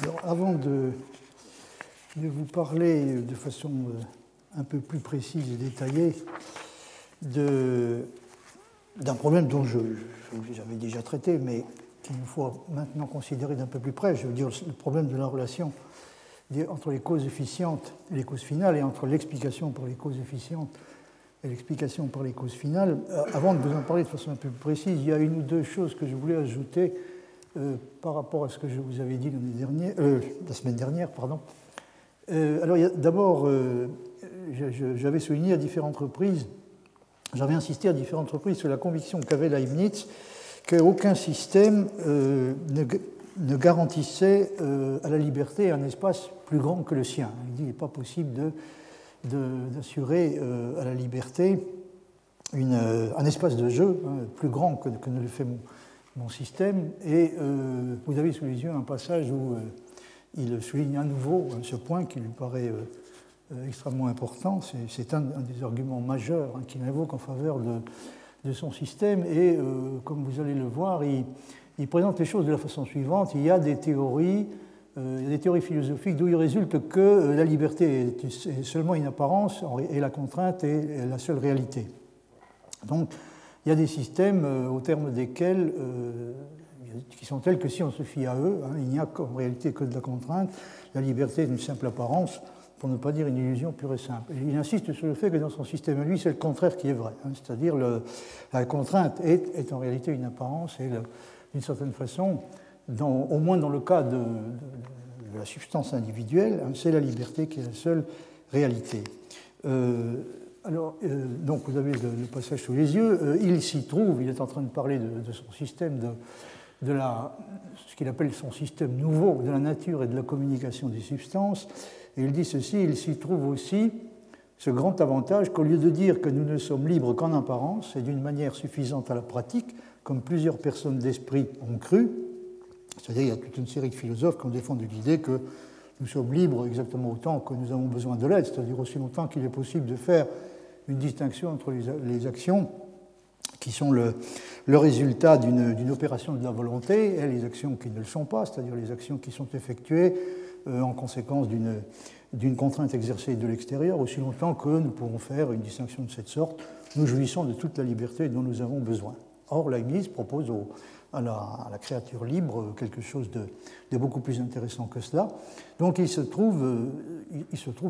Alors, avant de vous parler de façon un peu plus précise et détaillée d'un problème dont j'avais déjà traité, mais qu'il nous faut maintenant considérer d'un peu plus près, je veux dire le problème de la relation entre les causes efficientes et les causes finales, et entre l'explication pour les causes efficientes et l'explication pour les causes finales. Avant de vous en parler de façon un peu plus précise, il y a une ou deux choses que je voulais ajouter par rapport à ce que je vous avais dit la semaine dernière. Alors, d'abord, j'avais souligné à différentes reprises, j'avais insisté à différentes reprises sur la conviction qu'avait Leibniz qu'aucun système ne garantissait à la liberté un espace plus grand que le sien. Il dit qu'il n'est pas possible d'assurer à la liberté un espace de jeu plus grand que ne le fait mon système. Et vous avez sous les yeux un passage où il souligne à nouveau ce point qui lui paraît extrêmement important. C'est un des arguments majeurs qu'il invoque en faveur de son système. Et comme vous allez le voir, il présente les choses de la façon suivante. Il y a des théories philosophiques d'où il résulte que la liberté est seulement une apparence et la contrainte est la seule réalité. Donc, il y a des systèmes au terme desquels, qui sont tels que si on se fie à eux, il n'y a en réalité que de la contrainte, la liberté est une simple apparence, pour ne pas dire une illusion pure et simple. Et il insiste sur le fait que dans son système à lui, c'est le contraire qui est vrai, c'est-à-dire la contrainte est en réalité une apparence et d'une certaine façon, au moins dans le cas de la substance individuelle, c'est la liberté qui est la seule réalité. Donc vous avez le passage sous les yeux, il s'y trouve, il est en train de parler de son système, ce qu'il appelle son système nouveau de la nature et de la communication des substances, et il dit ceci, il s'y trouve aussi ce grand avantage qu'au lieu de dire que nous ne sommes libres qu'en apparence et d'une manière suffisante à la pratique, comme plusieurs personnes d'esprit ont cru, c'est-à-dire il y a toute une série de philosophes qui ont défendu l'idée que nous sommes libres exactement autant que nous avons besoin de l'aide, c'est-à-dire aussi longtemps qu'il est possible de faire une distinction entre les actions qui sont le résultat d'une opération de la volonté et les actions qui ne le sont pas, c'est-à-dire les actions qui sont effectuées en conséquence d'une contrainte exercée de l'extérieur, aussi longtemps que nous pourrons faire une distinction de cette sorte, nous jouissons de toute la liberté dont nous avons besoin. Or, Leibniz propose à la créature libre quelque chose de beaucoup plus intéressant que cela. Donc il se trouve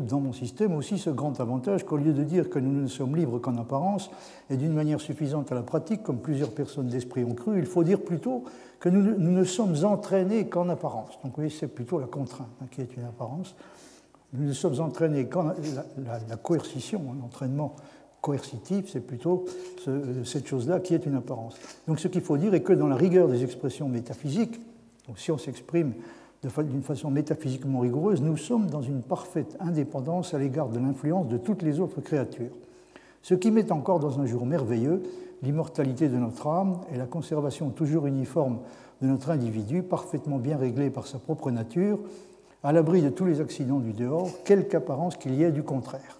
dans mon système aussi ce grand avantage qu'au lieu de dire que nous ne sommes libres qu'en apparence et d'une manière suffisante à la pratique, comme plusieurs personnes d'esprit ont cru, il faut dire plutôt que nous ne sommes entraînés qu'en apparence. Donc vous voyez, c'est plutôt la contrainte qui est une apparence. Nous ne sommes entraînés qu'en la coercition, l'entraînement coercitif, c'est plutôt cette chose-là qui est une apparence. Donc ce qu'il faut dire est que dans la rigueur des expressions métaphysiques, donc si on s'exprime d'une façon métaphysiquement rigoureuse, nous sommes dans une parfaite indépendance à l'égard de l'influence de toutes les autres créatures. Ce qui met encore dans un jour merveilleux l'immortalité de notre âme et la conservation toujours uniforme de notre individu, parfaitement bien réglé par sa propre nature, à l'abri de tous les accidents du dehors, quelque apparence qu'il y ait du contraire.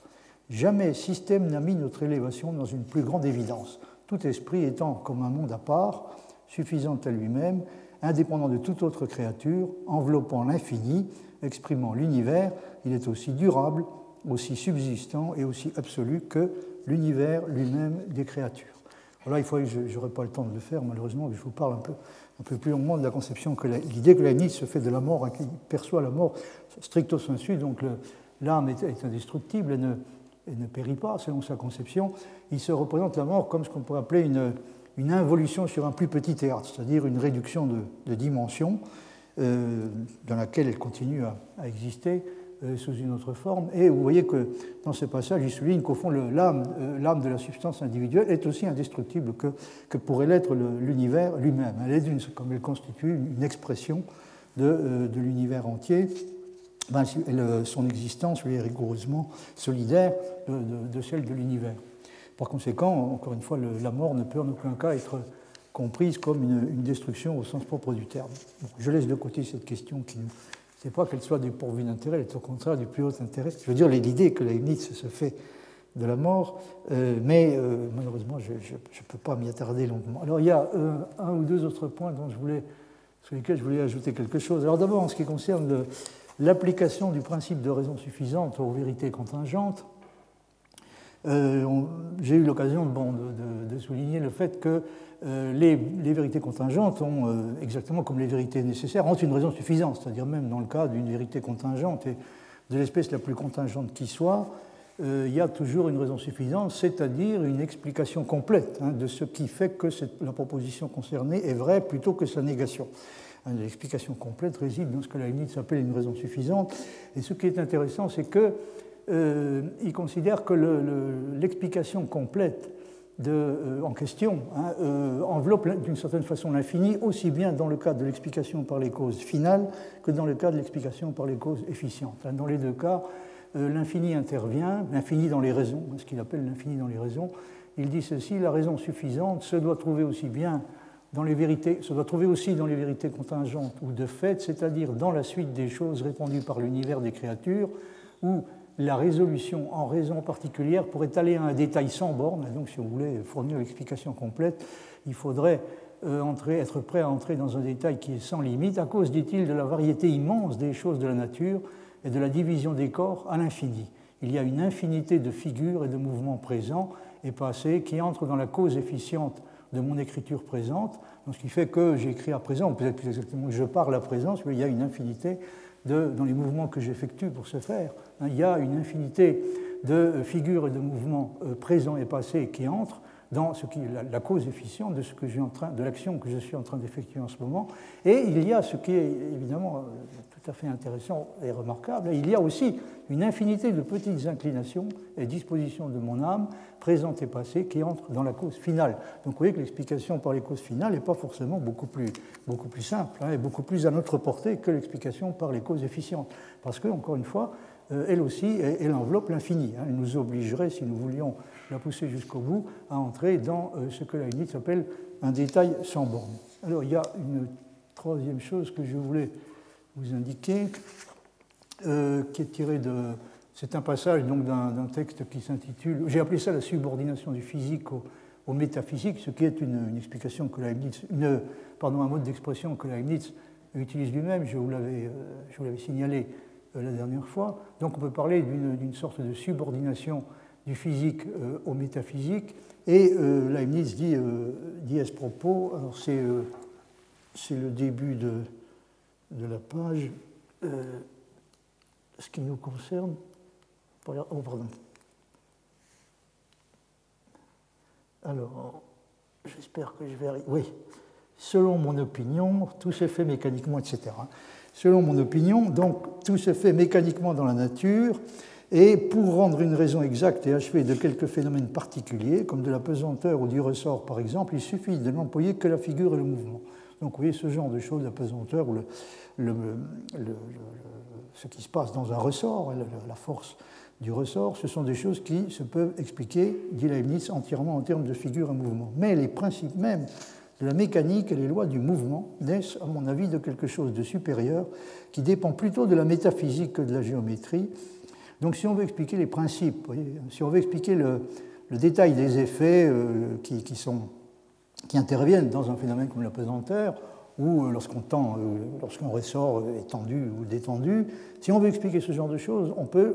Jamais système n'a mis notre élévation dans une plus grande évidence, tout esprit étant comme un monde à part, suffisant à lui-même, indépendant de toute autre créature, enveloppant l'infini, exprimant l'univers, il est aussi durable, aussi subsistant et aussi absolu que l'univers lui-même des créatures. Voilà, il faut que je n'aurai pas le temps de le faire, malheureusement, mais je vous parle un peu plus longuement de la conception, l'idée que Leibniz se fait de la mort, qu'il perçoit la mort stricto sensu, donc l'âme est indestructible et ne périt pas, selon sa conception. Il se représente la mort comme ce qu'on pourrait appeler une involution sur un plus petit théâtre, c'est-à-dire une réduction de dimension dans laquelle elle continue à exister sous une autre forme. Et vous voyez que dans ce passage, il souligne qu'au fond, l'âme de la substance individuelle est aussi indestructible que pourrait l'être l'univers lui-même. Elle est, comme elle constitue une expression de l'univers entier. Son existence lui est rigoureusement solidaire de celle de l'univers. Par conséquent, encore une fois, la mort ne peut en aucun cas être comprise comme une destruction au sens propre du terme. Bon, je laisse de côté cette question qui ne c'est pas qu'elle soit dépourvue d'intérêt, elle est au contraire du plus haut intérêt. Je veux dire, l'idée que Leibniz se fait de la mort, mais malheureusement, je ne peux pas m'y attarder longuement. Alors, il y a un ou deux autres points dont je voulais sur lesquels je voulais ajouter quelque chose. Alors d'abord, en ce qui concerne l'application du principe de raison suffisante aux vérités contingentes, j'ai eu l'occasion de souligner le fait que les vérités contingentes ont, exactement comme les vérités nécessaires, ont une raison suffisante, c'est-à-dire même dans le cas d'une vérité contingente et de l'espèce la plus contingente qui soit, il y a toujours une raison suffisante, c'est-à-dire une explication complète de ce qui fait que la proposition concernée est vraie plutôt que sa négation. L'explication complète réside dans ce que Leibniz appelle une raison suffisante. Et ce qui est intéressant, c'est qu'il considère que l'explication complète en question enveloppe d'une certaine façon l'infini, aussi bien dans le cas de l'explication par les causes finales que dans le cas de l'explication par les causes efficientes. Dans les deux cas, l'infini intervient, l'infini dans les raisons, ce qu'il appelle l'infini dans les raisons. Il dit ceci: la raison suffisante se doit trouver aussi bien dans les vérités, se doit trouver aussi dans les vérités contingentes ou de fait, c'est-à-dire dans la suite des choses répandues par l'univers des créatures, où la résolution en raison particulière pourrait aller à un détail sans borne. Donc, si on voulait fournir l'explication complète, il faudrait être prêt à entrer dans un détail qui est sans limite, à cause, dit-il, de la variété immense des choses de la nature et de la division des corps à l'infini. Il y a une infinité de figures et de mouvements présents et passés qui entrent dans la cause efficiente de mon écriture présente, donc ce qui fait que j'écris à présent, ou peut-être plus exactement que je parle à présent, parce qu'il y a une infinité dans les mouvements que j'effectue pour ce faire. Il y a une infinité de figures et de mouvements présents et passés qui entrent dans ce qui est la cause efficiente de, de l'action que je suis en train d'effectuer en ce moment. Et il y a ce qui est évidemment tout à fait intéressant et remarquable, il y a aussi une infinité de petites inclinations et dispositions de mon âme, présentes et passées, qui entrent dans la cause finale. Donc vous voyez que l'explication par les causes finales n'est pas forcément beaucoup plus simple, et beaucoup plus à notre portée que l'explication par les causes efficientes. Parce que, encore une fois, elle aussi, elle enveloppe l'infini. Elle nous obligerait, si nous voulions la pousser jusqu'au bout, à entrer dans ce que Leibniz appelle un détail sans borne. Alors, il y a une troisième chose que je voulais vous indiquer, qui est tiré de... C'est un passage d'un texte qui s'intitule... J'ai appelé ça la subordination du physique au métaphysique, ce qui est une explication que Leibniz... un mode d'expression que Leibniz utilise lui-même, je vous l'avais signalé la dernière fois. Donc on peut parler d'une sorte de subordination du physique au métaphysique. Et Leibniz dit à ce propos, alors c'est le début de la page, ce qui nous concerne. Oh, pardon. Alors, j'espère que je vais arriver. Oui. Selon mon opinion, tout se fait mécaniquement, etc. Selon mon opinion, donc, tout se fait mécaniquement dans la nature, et pour rendre une raison exacte et achevée de quelques phénomènes particuliers, comme de la pesanteur ou du ressort par exemple, il suffit de n'employer que la figure et le mouvement. Donc vous voyez ce genre de choses, la pesanteur ou ce qui se passe dans un ressort, la force du ressort, ce sont des choses qui se peuvent expliquer, dit Leibniz, entièrement en termes de figure et mouvement. Mais les principes même de la mécanique et les lois du mouvement naissent, à mon avis, de quelque chose de supérieur qui dépend plutôt de la métaphysique que de la géométrie. Donc si on veut expliquer les principes, voyez, si on veut expliquer le détail des effets qui interviennent dans un phénomène comme la pesanteur, ou lorsqu'un ressort est tendu ou détendu, si on veut expliquer ce genre de choses, on peut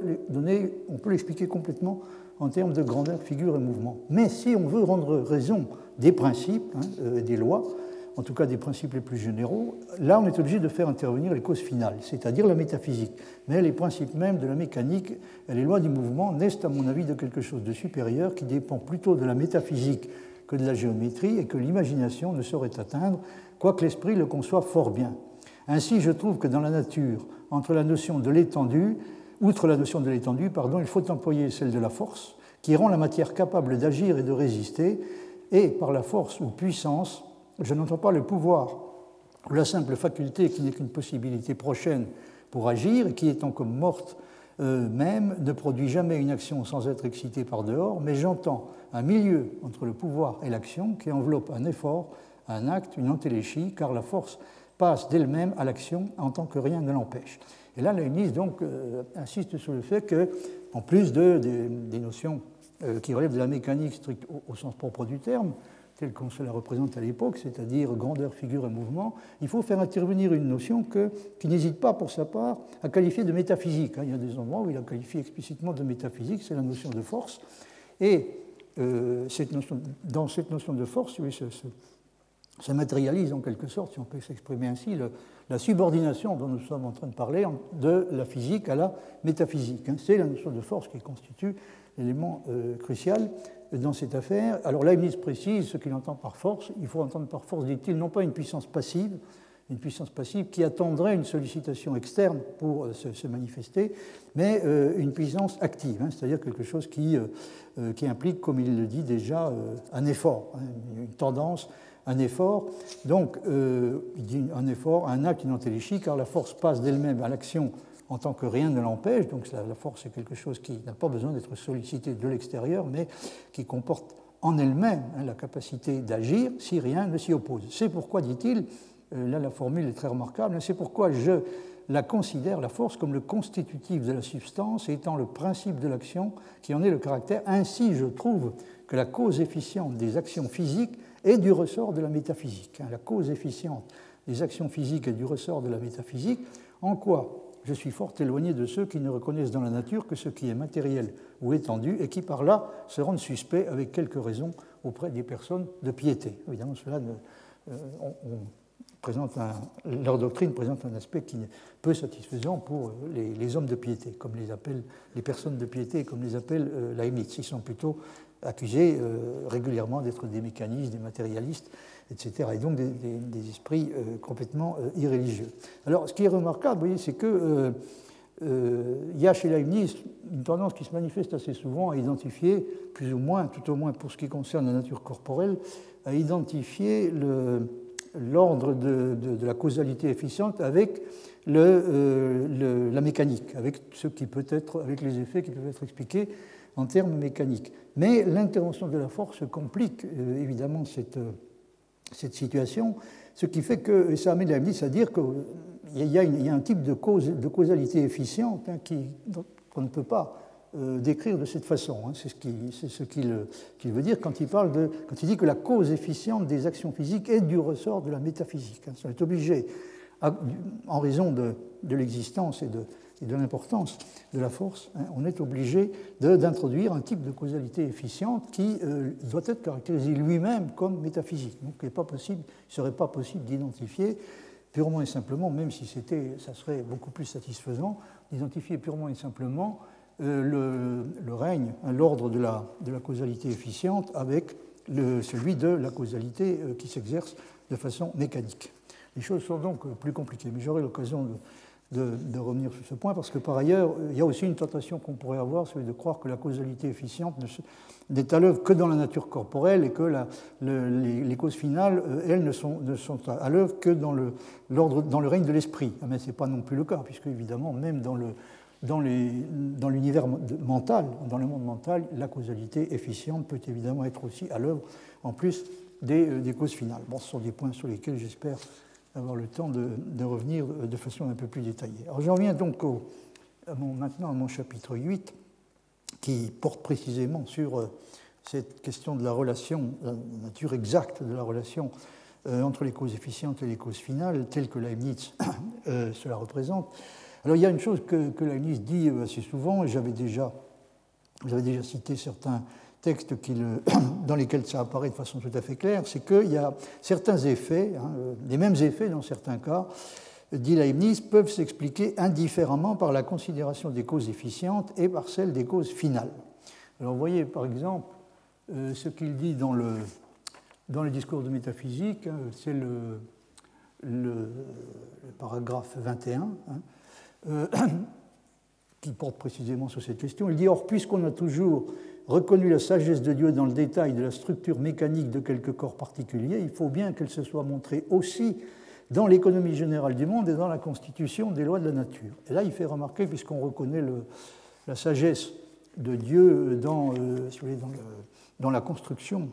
l'expliquer complètement en termes de grandeur, figure et mouvement. Mais si on veut rendre raison des principes, des lois, en tout cas des principes les plus généraux, là on est obligé de faire intervenir les causes finales, c'est-à-dire la métaphysique. Mais les principes même de la mécanique et les lois du mouvement naissent à mon avis de quelque chose de supérieur qui dépend plutôt de la métaphysique que de la géométrie et que l'imagination ne saurait atteindre, quoique l'esprit le conçoive fort bien. Ainsi, je trouve que dans la nature, outre la notion de l'étendue, il faut employer celle de la force, qui rend la matière capable d'agir et de résister, et par la force ou puissance, je n'entends pas le pouvoir ou la simple faculté qui n'est qu'une possibilité prochaine pour agir et qui, étant comme morte même, ne produit jamais une action sans être excitée par dehors, mais j'entends un milieu entre le pouvoir et l'action qui enveloppe un effort, un acte, une entéléchie, car la force passe d'elle-même à l'action en tant que rien ne l'empêche. Et là, Leibniz donc insiste sur le fait que, en plus des notions qui relèvent de la mécanique stricte au sens propre du terme, telle qu'on se la représente à l'époque, c'est-à-dire grandeur, figure et mouvement, il faut faire intervenir une notion qui n'hésite pas, pour sa part, à qualifier de métaphysique. Il y a des endroits où il a qualifié explicitement de métaphysique, c'est la notion de force. Et dans cette notion de force, se matérialise en quelque sorte, si on peut s'exprimer ainsi, la subordination dont nous sommes en train de parler de la physique à la métaphysique. C'est la notion de force qui constitue l'élément crucial dans cette affaire. Alors Leibniz précise ce qu'il entend par force. Il faut entendre par force, dit-il, non pas une puissance passive qui attendrait une sollicitation externe pour se manifester, mais une puissance active, c'est-à-dire quelque chose qui implique, comme il le dit déjà, un effort, une tendance, un effort. Donc, il dit un effort, un acte inintelligible, car la force passe d'elle-même à l'action en tant que rien ne l'empêche. Donc la force est quelque chose qui n'a pas besoin d'être sollicité de l'extérieur, mais qui comporte en elle-même la capacité d'agir si rien ne s'y oppose. C'est pourquoi, dit-il, là la formule est très remarquable, c'est pourquoi je la considère, la force, comme le constitutif de la substance étant le principe de l'action qui en est le caractère. Ainsi, je trouve que la cause efficiente des actions physiques est du ressort de la métaphysique. La cause efficiente des actions physiques est du ressort de la métaphysique. En quoi je suis fort éloigné de ceux qui ne reconnaissent dans la nature que ce qui est matériel ou étendu et qui, par là, se rendent suspects avec quelques raisons auprès des personnes de piété. Évidemment, cela leur doctrine présente un aspect qui est peu satisfaisant pour les hommes de piété, comme les appellent les personnes de piété, comme les appelle Leibniz. Ils sont plutôt accusés régulièrement d'être des mécanistes, des matérialistes, etc. Et donc des esprits complètement irréligieux. Alors, ce qui est remarquable, vous voyez, c'est qu'il y a chez Leibniz une tendance qui se manifeste assez souvent à identifier, plus ou moins, tout au moins pour ce qui concerne la nature corporelle, à identifier l'ordre de la causalité efficiente avec la mécanique, avec ce qui peut être, avec les effets qui peuvent être expliqués en termes mécaniques. Mais l'intervention de la force complique évidemment cette situation, ce qui fait que ça amène Leibniz à dire qu'il y a un type de causalité efficiente qu'on ne peut pas décrire de cette façon. C'est ce qu'il veut dire quand il dit que la cause efficiente des actions physiques est du ressort de la métaphysique. On est obligé, en raison de l'existence et de l'importance de la force, on est obligé d'introduire un type de causalité efficiente qui doit être caractérisé lui-même comme métaphysique. Donc il ne serait pas possible d'identifier purement et simplement, même si ça serait beaucoup plus satisfaisant, d'identifier purement et simplement le règne, l'ordre de la causalité efficiente avec celui de la causalité qui s'exerce de façon mécanique. Les choses sont donc plus compliquées, mais j'aurai l'occasion de revenir sur ce point, parce que par ailleurs, il y a aussi une tentation qu'on pourrait avoir, celui de croire que la causalité efficiente n'est à l'œuvre que dans la nature corporelle et que les causes finales, elles, ne sont à l'œuvre que dans le règne de l'esprit. Mais ce n'est pas non plus le cas, puisque évidemment, même dans l'univers mental, dans le monde mental, la causalité efficiente peut évidemment être aussi à l'œuvre, en plus des causes finales. Bon, ce sont des points sur lesquels j'espère avoir le temps de revenir de façon un peu plus détaillée. Alors j'en viens donc maintenant à mon chapitre 8, qui porte précisément sur cette question de la relation, la nature exacte de la relation entre les causes efficientes et les causes finales, telles que Leibniz se la représente. Alors il y a une chose que Leibniz dit assez souvent, et j'avais déjà cité certains textes dans lesquels ça apparaît de façon tout à fait claire, c'est qu'il y a certains effets, les mêmes effets dans certains cas, dit Leibniz, peuvent s'expliquer indifféremment par la considération des causes efficientes et par celle des causes finales. Alors vous voyez par exemple ce qu'il dit dans le discours de métaphysique, c'est le paragraphe 21, qui porte précisément sur cette question. Il dit « Or, puisqu'on a toujours reconnu la sagesse de Dieu dans le détail de la structure mécanique de quelques corps particuliers, il faut bien qu'elle se soit montrée aussi dans l'économie générale du monde et dans la constitution des lois de la nature. » Et là, il fait remarquer, puisqu'on reconnaît la sagesse de Dieu dans la construction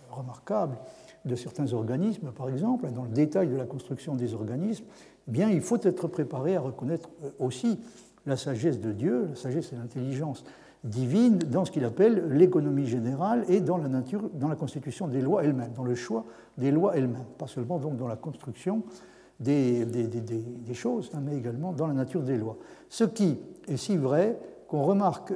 remarquable de certains organismes, par exemple, dans le détail de la construction des organismes, eh bien, il faut être préparé à reconnaître aussi la sagesse de Dieu, la sagesse et l'intelligence divine dans ce qu'il appelle l'économie générale et dans la nature, dans la constitution des lois elles-mêmes, dans le choix des lois elles-mêmes, pas seulement donc dans la construction des choses, mais également dans la nature des lois. Ce qui est si vrai qu'on remarque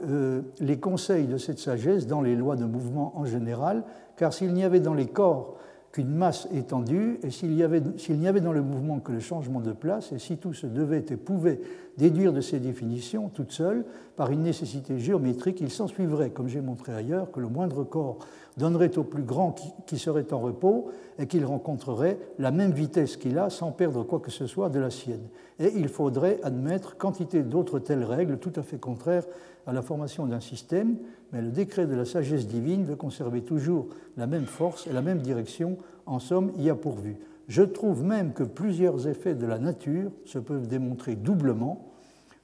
les conseils de cette sagesse dans les lois de mouvement en général, car s'il n'y avait dans les corps qu'une masse étendue, et s'il n'y avait dans le mouvement que le changement de place, et si tout se devait et pouvait déduire de ces définitions, toutes seules, par une nécessité géométrique, il s'ensuivrait, comme j'ai montré ailleurs, que le moindre corps donnerait au plus grand qui serait en repos, et qu'il rencontrerait la même vitesse qu'il a sans perdre quoi que ce soit de la sienne. Et il faudrait admettre quantité d'autres telles règles tout à fait contraires à la formation d'un système, mais le décret de la sagesse divine de conserver toujours la même force et la même direction, en somme, y a pourvu. Je trouve même que plusieurs effets de la nature se peuvent démontrer doublement,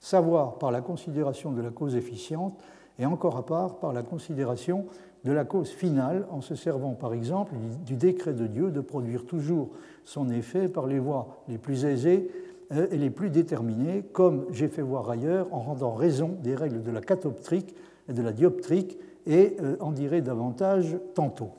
savoir par la considération de la cause efficiente et encore à part par la considération de la cause finale, en se servant par exemple du décret de Dieu de produire toujours son effet par les voies les plus aisées et les plus déterminées, comme j'ai fait voir ailleurs, en rendant raison des règles de la catoptrique et de la dioptrique, et en dirai davantage tantôt.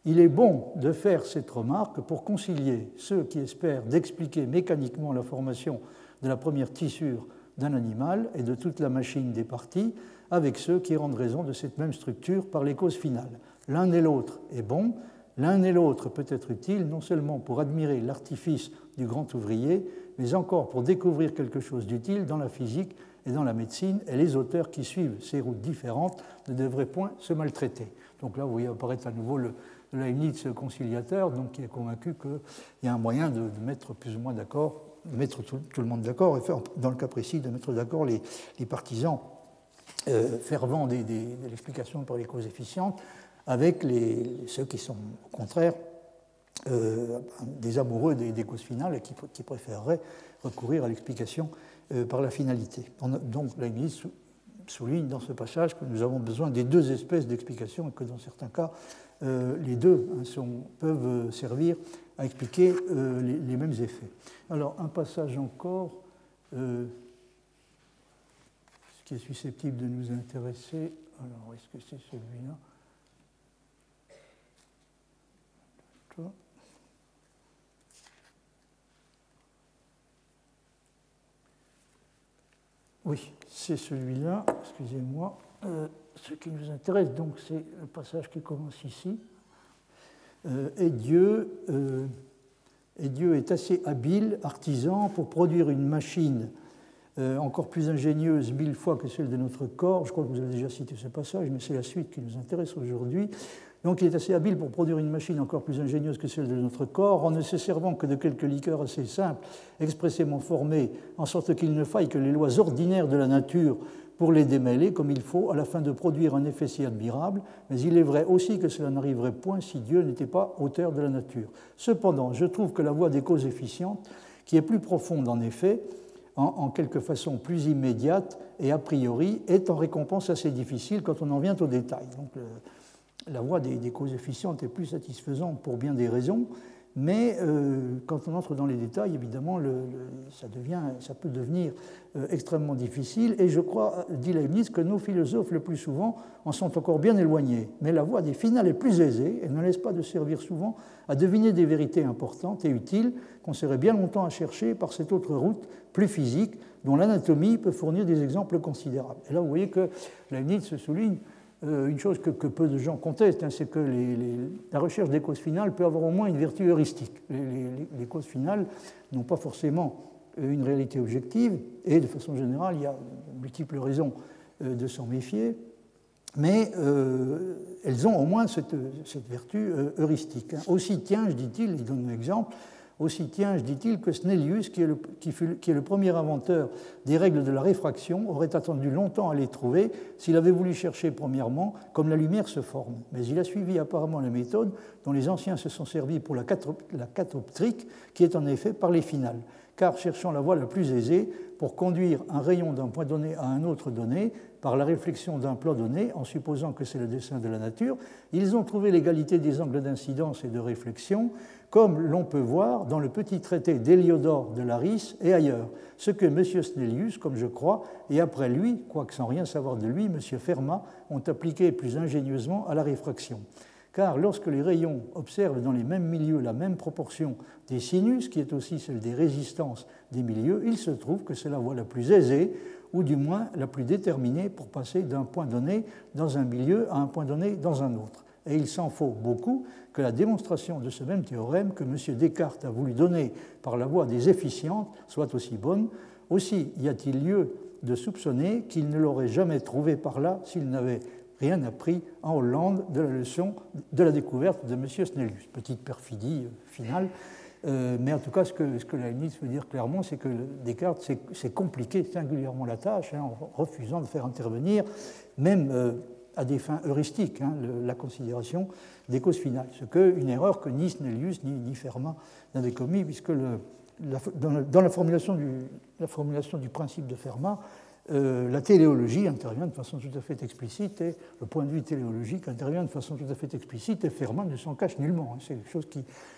Il est bon de faire cette remarque pour concilier ceux qui espèrent d'expliquer mécaniquement la formation de la première tissure d'un animal et de toute la machine des parties, avec ceux qui rendent raison de cette même structure par les causes finales. L'un et l'autre est bon, l'un et l'autre peut être utile non seulement pour admirer l'artifice du grand ouvrier, mais encore pour découvrir quelque chose d'utile dans la physique et dans la médecine, et les auteurs qui suivent ces routes différentes ne devraient point se maltraiter. Donc là, vous voyez apparaître à nouveau le Leibniz conciliateur, donc qui est convaincu qu'il y a un moyen de mettre plus ou moins d'accord, de mettre tout le monde d'accord, et faire, dans le cas précis, de mettre d'accord les partisans fervents de l'explication par les causes efficientes avec ceux qui sont au contraire des amoureux des causes finales et qui préféreraient recourir à l'explication par la finalité. Donc Leibniz souligne dans ce passage que nous avons besoin des deux espèces d'explications et que dans certains cas, les deux peuvent servir à expliquer les mêmes effets. Alors, un passage encore, ce qui est susceptible de nous intéresser. Alors, est-ce que c'est celui-là ? Oui, c'est celui-là, excusez-moi. Ce qui nous intéresse, donc, c'est le passage qui commence ici. Et Dieu est assez habile, artisan, pour produire une machine encore plus ingénieuse 1000 fois que celle de notre corps. Je crois que vous avez déjà cité ce passage, mais c'est la suite qui nous intéresse aujourd'hui. Donc il est assez habile pour produire une machine encore plus ingénieuse que celle de notre corps, en ne se servant que de quelques liqueurs assez simples, expressément formées, en sorte qu'il ne faille que les lois ordinaires de la nature pour les démêler comme il faut, à la fin de produire un effet si admirable, mais il est vrai aussi que cela n'arriverait point si Dieu n'était pas auteur de la nature. Cependant, je trouve que la voie des causes efficientes, qui est plus profonde en effet, en quelque façon plus immédiate et a priori, est en récompense assez difficile quand on en vient au détail. Donc, la voie des causes efficientes est plus satisfaisante pour bien des raisons, mais quand on entre dans les détails, évidemment, ça peut devenir extrêmement difficile. Et je crois, dit Leibniz, que nos philosophes, le plus souvent, en sont encore bien éloignés. Mais la voie des finales est plus aisée et ne laisse pas de servir souvent à deviner des vérités importantes et utiles qu'on serait bien longtemps à chercher par cette autre route plus physique, dont l'anatomie peut fournir des exemples considérables. Et là, vous voyez que Leibniz se souligne une chose que peu de gens contestent, c'est que la recherche des causes finales peut avoir au moins une vertu heuristique. Les causes finales n'ont pas forcément une réalité objective, et de façon générale, il y a multiples raisons de s'en méfier, mais elles ont au moins cette vertu heuristique. Aussi tiens, dit-il, il donne un exemple, aussi tiens, dit-il, que Snellius, qui est le premier inventeur des règles de la réfraction, aurait attendu longtemps à les trouver s'il avait voulu chercher premièrement comme la lumière se forme. Mais il a suivi apparemment la méthode dont les anciens se sont servis pour la catoptrique, qui est en effet par les finales. Car cherchant la voie la plus aisée pour conduire un rayon d'un point donné à un autre donné, par la réflexion d'un plan donné, en supposant que c'est le dessein de la nature. Ils ont trouvé l'égalité des angles d'incidence et de réflexion, comme l'on peut voir dans le petit traité d'Héliodore de Laris et ailleurs, ce que M. Snellius, comme je crois, et après lui, quoique sans rien savoir de lui, M. Fermat, ont appliqué plus ingénieusement à la réfraction. Car lorsque les rayons observent dans les mêmes milieux la même proportion des sinus, qui est aussi celle des résistances des milieux, il se trouve que c'est la voie la plus aisée, ou du moins la plus déterminée pour passer d'un point donné dans un milieu à un point donné dans un autre. Et il s'en faut beaucoup que la démonstration de ce même théorème que M. Descartes a voulu donner par la voie des efficientes soit aussi bonne. Aussi y a-t-il lieu de soupçonner qu'il ne l'aurait jamais trouvé par là s'il n'avait rien appris en Hollande de la leçon de la découverte de M. Snellius. Petite perfidie finale, mais en tout cas, ce que Leibniz veut dire clairement, c'est que Descartes s'est compliqué singulièrement la tâche en refusant de faire intervenir, même à des fins heuristiques, la considération des causes finales. Une erreur que ni Snellius ni Fermat n'avaient commis, puisque dans la formulation du principe de Fermat, la téléologie intervient de façon tout à fait explicite, et le point de vue téléologique intervient de façon tout à fait explicite, et Fermat ne s'en cache nullement. C'est quelque chose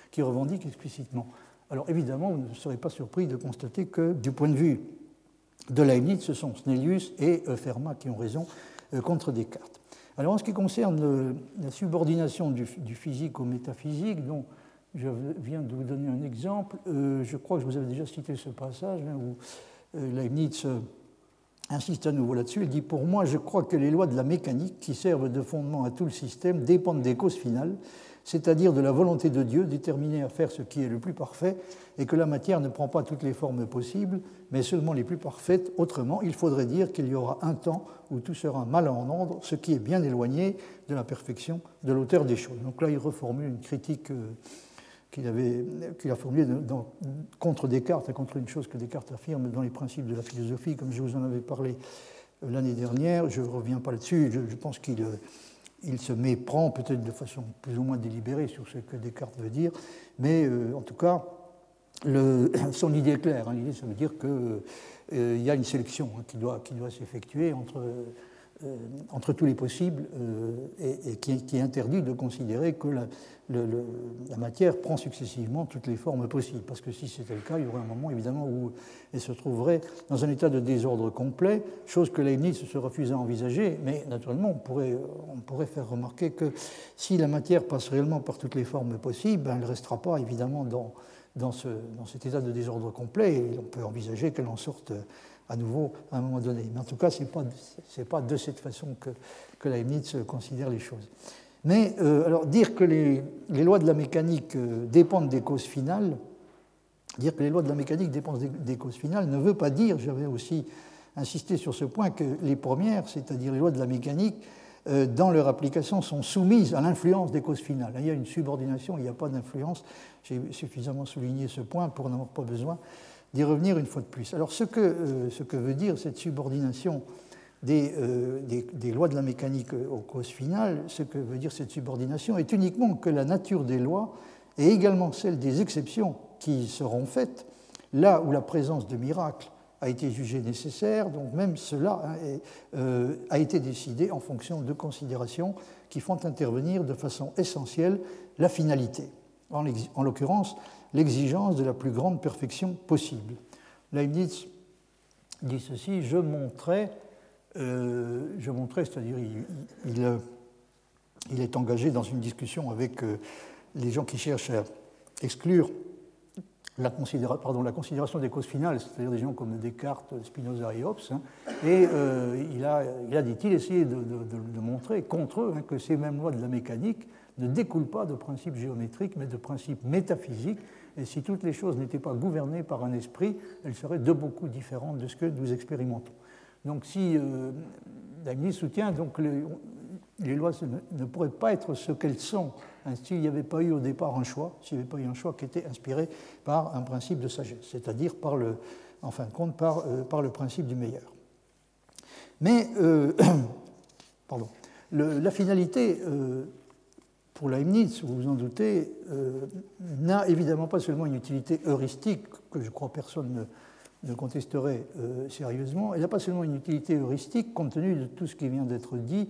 qui revendique explicitement. Alors évidemment, vous ne serez pas surpris de constater que du point de vue de Leibniz, ce sont Snellius et Fermat qui ont raison contre Descartes. Alors en ce qui concerne la subordination du physique au métaphysique, dont je viens de vous donner un exemple, je crois que je vous avais déjà cité ce passage où Leibniz insiste à nouveau là-dessus. Il dit « Pour moi, je crois que les lois de la mécanique qui servent de fondement à tout le système dépendent des causes finales, c'est-à-dire de la volonté de Dieu déterminée à faire ce qui est le plus parfait, et que la matière ne prend pas toutes les formes possibles, mais seulement les plus parfaites. Autrement, il faudrait dire qu'il y aura un temps où tout sera mal en ordre, ce qui est bien éloigné de la perfection de l'auteur des choses. » Donc là, il reformule une critique qu'il a formulée contre Descartes et contre une chose que Descartes affirme dans les principes de la philosophie, comme je vous en avais parlé l'année dernière. Je ne reviens pas là-dessus, je pense qu'il se méprend peut-être de façon plus ou moins délibérée sur ce que Descartes veut dire, mais en tout cas, son idée est claire. L'idée, ça veut dire qu'il y a une sélection qui doit s'effectuer entre tous les possibles et qui interdit de considérer que la matière prend successivement toutes les formes possibles. Parce que si c'était le cas, il y aurait un moment évidemment où elle se trouverait dans un état de désordre complet, chose que Leibniz se refuse à envisager, mais naturellement on pourrait faire remarquer que si la matière passe réellement par toutes les formes possibles, elle ne restera pas évidemment dans cet état de désordre complet, et on peut envisager qu'elle en sorte à nouveau à un moment donné. Mais en tout cas, ce n'est pas de cette façon que Leibniz considère les choses. Mais alors, dire que les lois de la mécanique dépendent des causes finales, dire que les lois de la mécanique dépendent des causes finales ne veut pas dire, j'avais aussi insisté sur ce point, que les premières, c'est-à-dire les lois de la mécanique, dans leur application, sont soumises à l'influence des causes finales. Il y a une subordination, il n'y a pas d'influence. J'ai suffisamment souligné ce point pour n'avoir pas besoin d'y revenir une fois de plus. Alors ce que veut dire cette subordination des lois de la mécanique aux causes finales, ce que veut dire cette subordination est uniquement que la nature des lois est également celle des exceptions qui seront faites, là où la présence de miracles a été jugée nécessaire, donc même cela a été décidé en fonction de considérations qui font intervenir de façon essentielle la finalité, en l'occurrence l'exigence de la plus grande perfection possible. Leibniz dit ceci, je montrais, c'est-à-dire il est engagé dans une discussion avec les gens qui cherchent à exclure la considération des causes finales, c'est-à-dire des gens comme Descartes, Spinoza et Hobbes, et il a, dit-il, essayé de montrer contre eux que ces mêmes lois de la mécanique ne découlent pas de principes géométriques, mais de principes métaphysiques, et si toutes les choses n'étaient pas gouvernées par un esprit, elles seraient de beaucoup différentes de ce que nous expérimentons. Donc si Leibniz soutient donc les lois ne pourraient pas être ce qu'elles sont s'il n'y avait pas eu au départ un choix, s'il n'y avait pas eu un choix qui était inspiré par un principe de sagesse, c'est-à-dire en fin de compte par le principe du meilleur. Mais la finalité, pour Leibniz, vous vous en doutez, n'a évidemment pas seulement une utilité heuristique, que je crois personne le contesterait sérieusement. Elle n'a pas seulement une utilité heuristique, compte tenu de tout ce qui vient d'être dit,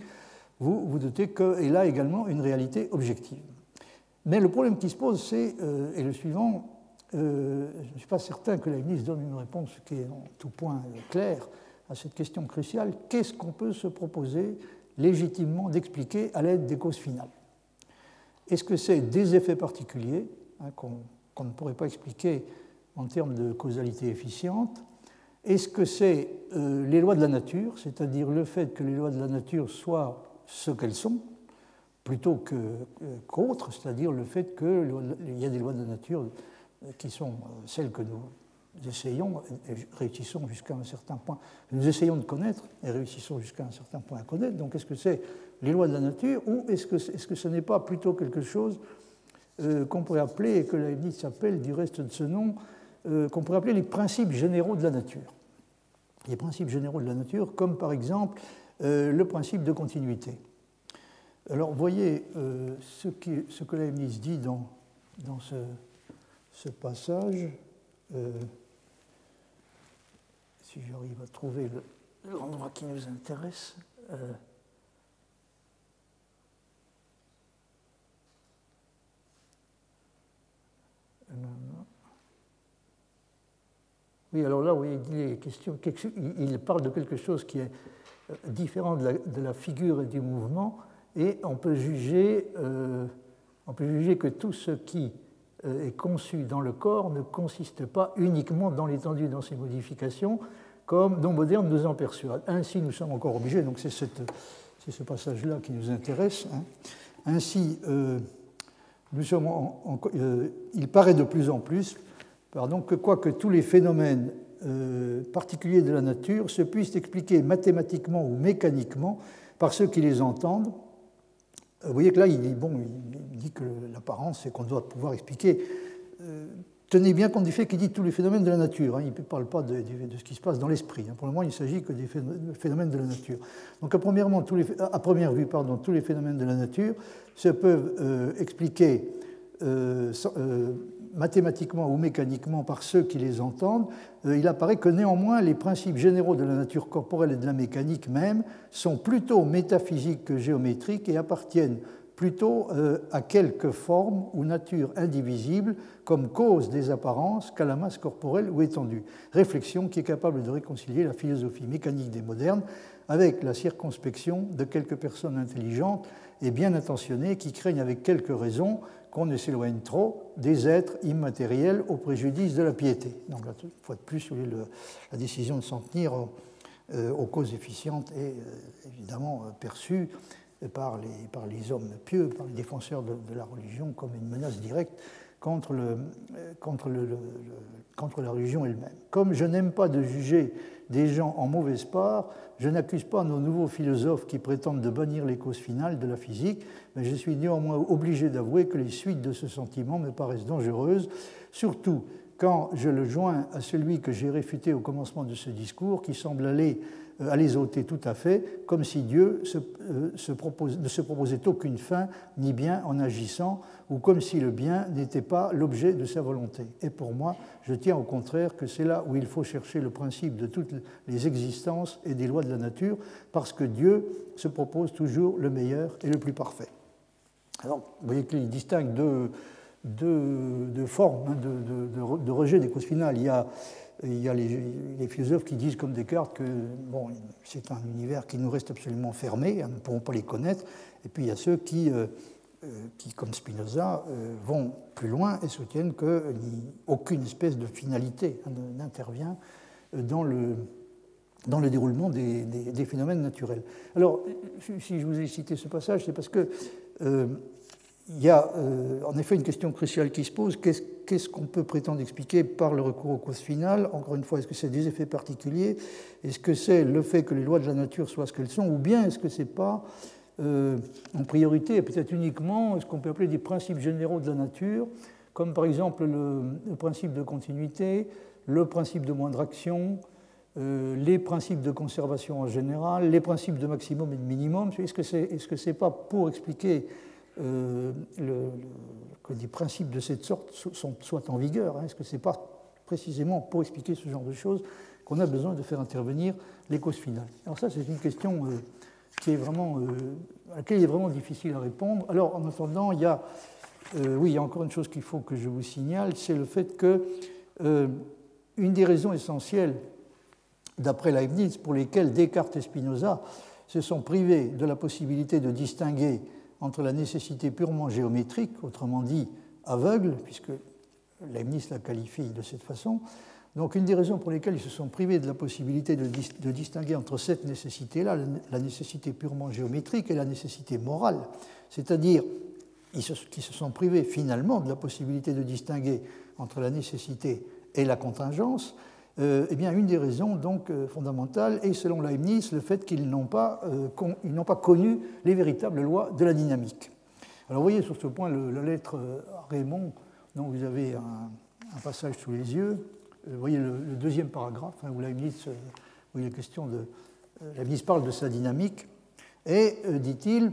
vous vous doutez qu'elle a également une réalité objective. Mais le problème qui se pose est le suivant. Je ne suis pas certain que Leibniz donne une réponse qui est en tout point claire à cette question cruciale. Qu'est-ce qu'on peut se proposer légitimement d'expliquer à l'aide des causes finales? Est-ce que c'est des effets particuliers qu'on ne pourrait pas expliquer en termes de causalité efficiente? Est-ce que c'est les lois de la nature, c'est-à-dire le fait que les lois de la nature soient ce qu'elles sont, plutôt qu'autres, c'est-à-dire le fait qu'il y a des lois de la nature qui sont celles que nous essayons et réussissons jusqu'à un certain point. Nous essayons de connaître et réussissons jusqu'à un certain point à connaître. Donc est-ce que c'est les lois de la nature ou est-ce que ce n'est pas plutôt quelque chose qu'on pourrait appeler, et que Leibniz s'appelle du reste de ce nom, qu'on pourrait appeler les principes généraux de la nature? Les principes généraux de la nature, comme par exemple le principe de continuité. Alors, vous voyez ce que Leibniz dit dans ce passage. Si j'arrive à trouver l'endroit qui nous intéresse. Oui, alors là, oui, il parle de quelque chose qui est différent de la figure et du mouvement, et on peut juger que tout ce qui est conçu dans le corps ne consiste pas uniquement dans l'étendue dans ses modifications, comme nos modernes nous en persuadent. Ainsi, nous sommes encore obligés, donc c'est ce passage-là qui nous intéresse. Ainsi, il paraît de plus en plus que quoique tous les phénomènes particuliers de la nature se puissent expliquer mathématiquement ou mécaniquement par ceux qui les entendent. Vous voyez que là, il dit que l'apparence, c'est qu'on doit pouvoir expliquer. Tenez bien compte du fait qu'il dit tous les phénomènes de la nature. Il ne parle pas de ce qui se passe dans l'esprit. Pour le moment, il ne s'agit que des phénomènes de la nature. Donc, à première vue, tous les phénomènes de la nature se peuvent expliquer mathématiquement ou mécaniquement par ceux qui les entendent. Il apparaît que néanmoins les principes généraux de la nature corporelle et de la mécanique même sont plutôt métaphysiques que géométriques et appartiennent plutôt à quelques formes ou natures indivisibles comme cause des apparences qu'à la masse corporelle ou étendue. Réflexion qui est capable de réconcilier la philosophie mécanique des modernes avec la circonspection de quelques personnes intelligentes et bien intentionnées qui craignent avec quelques raisons qu'on ne s'éloigne trop des êtres immatériels au préjudice de la piété. Donc, là, une fois de plus, la décision de s'en tenir aux causes efficientes est évidemment perçue par les hommes pieux, par les défenseurs de la religion, comme une menace directe contre la religion elle-même. Comme je n'aime pas de juger des gens en mauvaise part, je n'accuse pas nos nouveaux philosophes qui prétendent de bannir les causes finales de la physique, mais je suis néanmoins obligé d'avouer que les suites de ce sentiment me paraissent dangereuses, surtout quand je le joins à celui que j'ai réfuté au commencement de ce discours, qui semble aller à les ôter tout à fait, comme si Dieu ne se proposait aucune fin ni bien en agissant, ou comme si le bien n'était pas l'objet de sa volonté. Et pour moi, je tiens au contraire que c'est là où il faut chercher le principe de toutes les existences et des lois de la nature, parce que Dieu se propose toujours le meilleur et le plus parfait. Alors, vous voyez qu'il distingue deux formes de rejet des causes finales. Il y a les philosophes qui disent, comme Descartes, que bon, c'est un univers qui nous reste absolument fermé, nous ne pourrons pas les connaître. Et puis il y a ceux qui comme Spinoza, vont plus loin et soutiennent qu'aucune espèce de finalité n'intervient dans le déroulement des phénomènes naturels. Alors, si je vous ai cité ce passage, c'est parce que il y a en effet une question cruciale qui se pose. Qu'est-ce qu'on peut prétendre expliquer par le recours aux causes finales? Encore une fois, est-ce que c'est des effets particuliers? Est-ce que c'est le fait que les lois de la nature soient ce qu'elles sont? Ou bien est-ce que ce n'est pas, en priorité, et peut-être uniquement, ce qu'on peut appeler des principes généraux de la nature, comme par exemple le principe de continuité, le principe de moindre action, les principes de conservation en général, les principes de maximum et de minimum? Est-ce que c'est pas pour expliquer que des principes de cette sorte soient en vigueur? Est-ce que ce n'est pas précisément pour expliquer ce genre de choses qu'on a besoin de faire intervenir les causes finales. Alors ça, c'est une question qui est vraiment, à laquelle il est vraiment difficile à répondre. Alors, en attendant, il y a encore une chose qu'il faut que je vous signale, c'est le fait que une des raisons essentielles, d'après Leibniz, pour lesquelles Descartes et Spinoza se sont privés de la possibilité de distinguer entre la nécessité purement géométrique, autrement dit aveugle, puisque Leibniz la qualifie de cette façon. Donc une des raisons pour lesquelles ils se sont privés de la possibilité de distinguer entre cette nécessité-là, la nécessité purement géométrique, et la nécessité morale, c'est-à-dire qu'ils se sont privés finalement de la possibilité de distinguer entre la nécessité et la contingence, eh bien, une des raisons donc, fondamentales est, selon Leibniz, le fait qu'ils n'ont pas connu les véritables lois de la dynamique. Alors, vous voyez sur ce point la lettre à Raymond, dont vous avez un passage sous les yeux. Vous voyez le deuxième paragraphe, où Leibniz, où il est question de. Leibniz parle de sa dynamique, et, dit-il,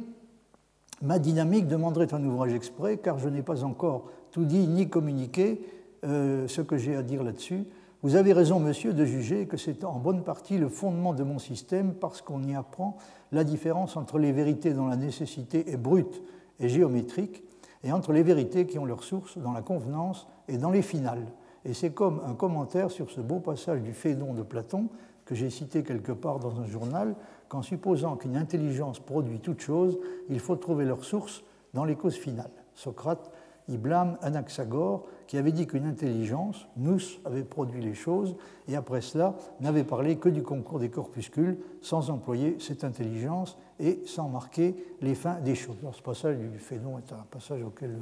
ma dynamique demanderait un ouvrage exprès, car je n'ai pas encore tout dit ni communiqué ce que j'ai à dire là-dessus. Vous avez raison, monsieur, de juger que c'est en bonne partie le fondement de mon système parce qu'on y apprend la différence entre les vérités dont la nécessité est brute et géométrique et entre les vérités qui ont leur source dans la convenance et dans les finales. Et c'est comme un commentaire sur ce beau passage du Phédon de Platon que j'ai cité quelque part dans un journal, qu'en supposant qu'une intelligence produit toute chose, il faut trouver leur source dans les causes finales. Socrate y blâme Anaxagore, qui avait dit qu'une intelligence, nous, avait produit les choses, et après cela n'avait parlé que du concours des corpuscules, sans employer cette intelligence et sans marquer les fins des choses. Alors, ce passage du Phédon est un passage auquel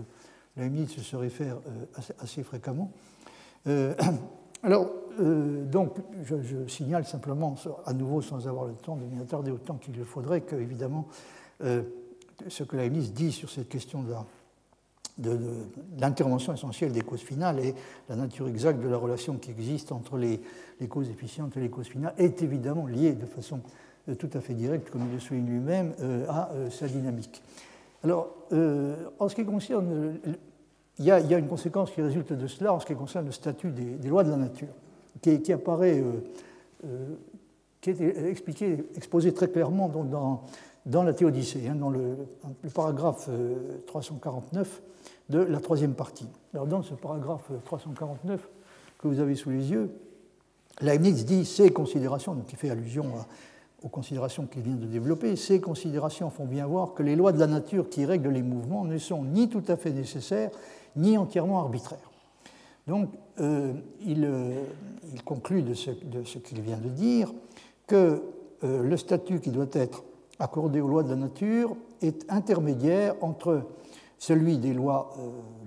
Leibniz se réfère assez fréquemment. Donc, je signale simplement, à nouveau, sans avoir le temps de m'y attarder autant qu'il le faudrait, que, évidemment, ce que Leibniz dit sur cette question de l'intervention essentielle des causes finales et la nature exacte de la relation qui existe entre les causes efficientes et les causes finales est évidemment liée de façon tout à fait directe, comme il le souligne lui-même, à sa dynamique. Alors, en ce qui concerne, il y a une conséquence qui résulte de cela en ce qui concerne le statut des lois de la nature, qui apparaît, qui est exposé très clairement donc, dans la Théodicée, dans le paragraphe 349 de la troisième partie. Alors, dans ce paragraphe 349 que vous avez sous les yeux, Leibniz dit ces considérations, donc il fait allusion aux considérations qu'il vient de développer, ces considérations font bien voir que les lois de la nature qui règlent les mouvements ne sont ni tout à fait nécessaires, ni entièrement arbitraires. Donc, il conclut de ce qu'il vient de dire que le statut qui doit être accordé aux lois de la nature est intermédiaire entre celui des lois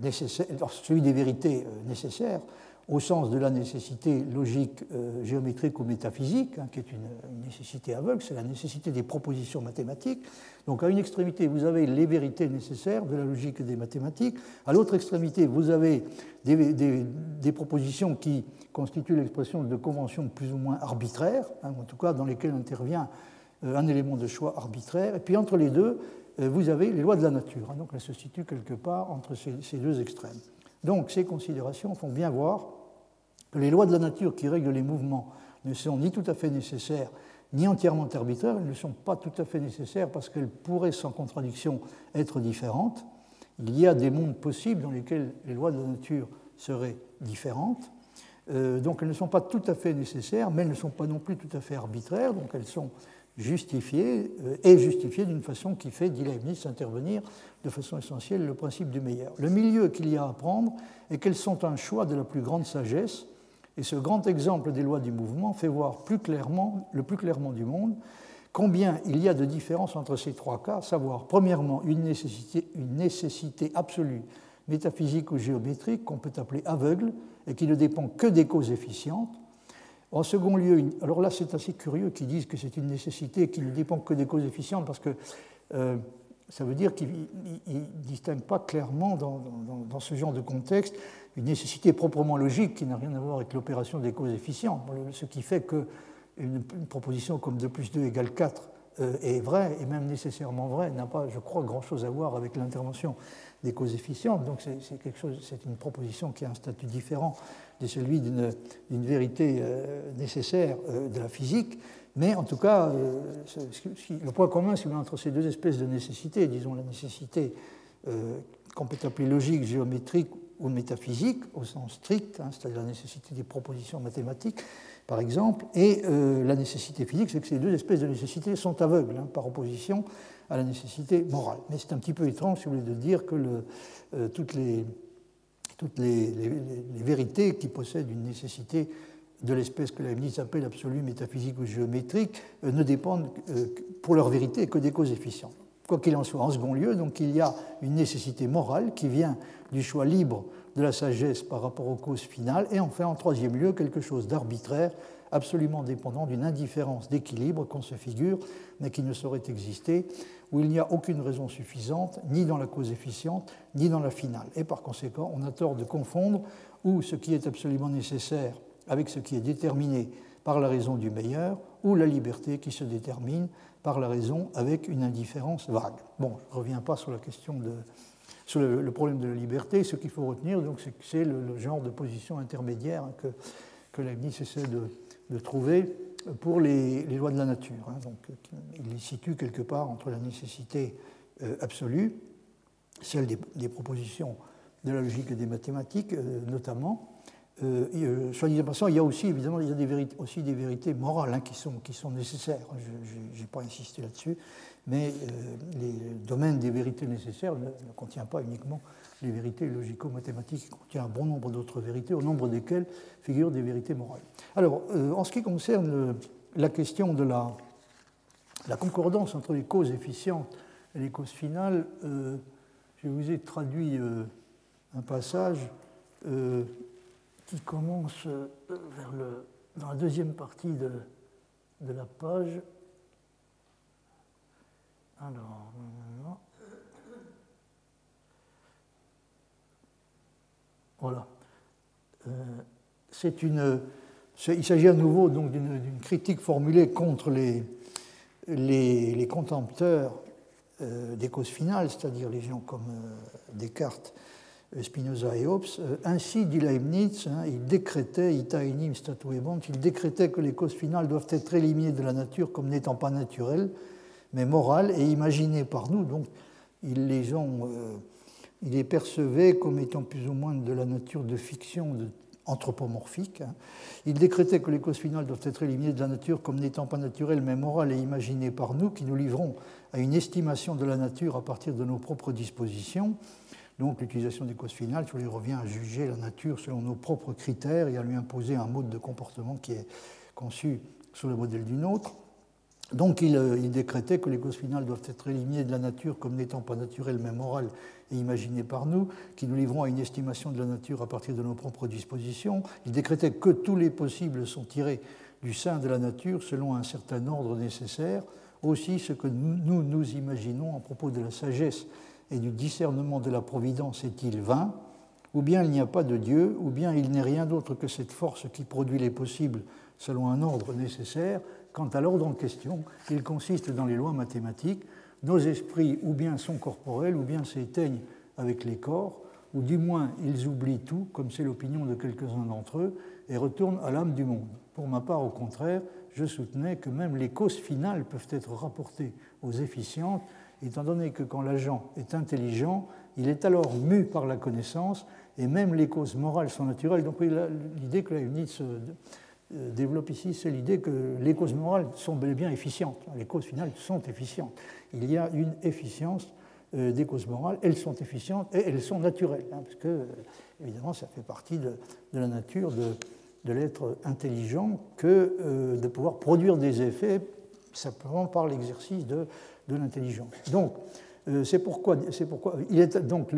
nécessaires, celui des vérités nécessaires, au sens de la nécessité logique, géométrique ou métaphysique, qui est une nécessité aveugle, c'est la nécessité des propositions mathématiques. Donc à une extrémité, vous avez les vérités nécessaires de la logique et des mathématiques. À l'autre extrémité, vous avez des propositions qui constituent l'expression de conventions plus ou moins arbitraires, en tout cas dans lesquelles intervient un élément de choix arbitraire. Et puis entre les deux, vous avez les lois de la nature. Donc elles se situent quelque part entre ces deux extrêmes. Donc ces considérations font bien voir que les lois de la nature qui règlent les mouvements ne sont ni tout à fait nécessaires, ni entièrement arbitraires. Elles ne sont pas tout à fait nécessaires parce qu'elles pourraient sans contradiction être différentes. Il y a des mondes possibles dans lesquels les lois de la nature seraient différentes. Donc elles ne sont pas tout à fait nécessaires, mais elles ne sont pas non plus tout à fait arbitraires. Donc elles sont justifiées d'une façon qui fait, dit Leibniz, intervenir de façon essentielle le principe du meilleur. Le milieu qu'il y a à prendre est qu'elles sont un choix de la plus grande sagesse, et ce grand exemple des lois du mouvement fait voir le plus clairement du monde combien il y a de différence entre ces trois cas, à savoir, premièrement, une nécessité absolue, métaphysique ou géométrique, qu'on peut appeler aveugle, et qui ne dépend que des causes efficientes. En second lieu, alors là c'est assez curieux qu'ils disent que c'est une nécessité qui ne dépend que des causes efficientes, parce que ça veut dire qu'ils ne distinguent pas clairement dans ce genre de contexte une nécessité proprement logique qui n'a rien à voir avec l'opération des causes efficientes, ce qui fait qu'une proposition comme 2 + 2 = 4 est vrai, et même nécessairement vrai, n'a pas, je crois, grand-chose à voir avec l'intervention des causes efficientes. Donc c'est une proposition qui a un statut différent de celui d'une vérité nécessaire de la physique. Mais en tout cas, le point commun entre ces deux espèces de nécessités, disons la nécessité qu'on peut appeler logique, géométrique ou métaphysique, au sens strict, hein, c'est-à-dire la nécessité des propositions mathématiques, par exemple, et la nécessité physique, c'est que ces deux espèces de nécessités sont aveugles, hein, par opposition à la nécessité morale. Mais c'est un petit peu étrange, si vous voulez, de dire que toutes les vérités qui possèdent une nécessité de l'espèce que Leibniz appelle absolue, métaphysique ou géométrique ne dépendent pour leur vérité que des causes efficientes. Quoi qu'il en soit, en second lieu, donc, il y a une nécessité morale qui vient du choix libre de la sagesse par rapport aux causes finales, et enfin, en troisième lieu, quelque chose d'arbitraire, absolument dépendant d'une indifférence d'équilibre qu'on se figure, mais qui ne saurait exister, où il n'y a aucune raison suffisante, ni dans la cause efficiente, ni dans la finale. Et par conséquent, on a tort de confondre ou ce qui est absolument nécessaire avec ce qui est déterminé par la raison du meilleur, ou la liberté qui se détermine par la raison avec une indifférence vague. Bon, je ne reviens pas sur la question sur le problème de la liberté. Ce qu'il faut retenir, donc, c'est que c'est le genre de position intermédiaire, hein, que Leibniz essaie de trouver pour les lois de la nature. Hein. Donc, il les situe quelque part entre la nécessité absolue, celle des propositions de la logique et des mathématiques, notamment. Soit dit en passant, il y a aussi, évidemment, il y a des vérités morales, hein, qui sont nécessaires. Je n'ai pas insisté là-dessus, mais le domaine des vérités nécessaires ne contient pas uniquement les vérités logico-mathématiques, il contient un bon nombre d'autres vérités, au nombre desquelles figurent des vérités morales. Alors, en ce qui concerne la question de la concordance entre les causes efficientes et les causes finales, je vous ai traduit un passage qui commence dans la deuxième partie de la page. Alors, voilà. Il s'agit à nouveau donc d'une critique formulée contre les contempteurs des causes finales, c'est-à-dire les gens comme Descartes, Spinoza et Hobbes. Ainsi, dit Leibniz, hein, il décrétait, ita enim statuebunt, il décrétait que les causes finales doivent être éliminées de la nature comme n'étant pas naturelles, mais morales et imaginées par nous. Donc, il les percevait comme étant plus ou moins de la nature de fiction anthropomorphique. Hein. Il décrétait que les causes finales doivent être éliminées de la nature comme n'étant pas naturelles, mais morales et imaginées par nous, qui nous livrons à une estimation de la nature à partir de nos propres dispositions. Donc l'utilisation des causes finales, il revient à juger la nature selon nos propres critères et à lui imposer un mode de comportement qui est conçu sur le modèle du nôtre. Donc il décrétait que les causes finales doivent être éliminées de la nature comme n'étant pas naturelles mais morales et imaginées par nous, qui nous livrons à une estimation de la nature à partir de nos propres dispositions. Il décrétait que tous les possibles sont tirés du sein de la nature selon un certain ordre nécessaire. Aussi ce que nous imaginons à propos de la sagesse et du discernement de la providence est-il vain, ou bien il n'y a pas de Dieu, ou bien il n'est rien d'autre que cette force qui produit les possibles selon un ordre nécessaire. Quant à l'ordre en question, il consiste dans les lois mathématiques. Nos esprits ou bien sont corporels, ou bien s'éteignent avec les corps, ou du moins ils oublient tout, comme c'est l'opinion de quelques-uns d'entre eux, et retournent à l'âme du monde. Pour ma part, au contraire, je soutenais que même les causes finales peuvent être rapportées aux efficientes, étant donné que quand l'agent est intelligent, il est alors mu par la connaissance, et même les causes morales sont naturelles. Donc l'idée que Leibniz développe ici, c'est l'idée que les causes morales sont bel et bien efficientes. Les causes finales sont efficientes. Il y a une efficience des causes morales, elles sont efficientes et elles sont naturelles, hein, parce que, évidemment, ça fait partie de la nature de l'être intelligent que de pouvoir produire des effets simplement par l'exercice de l'intelligence. Donc, c'est pourquoi il est donc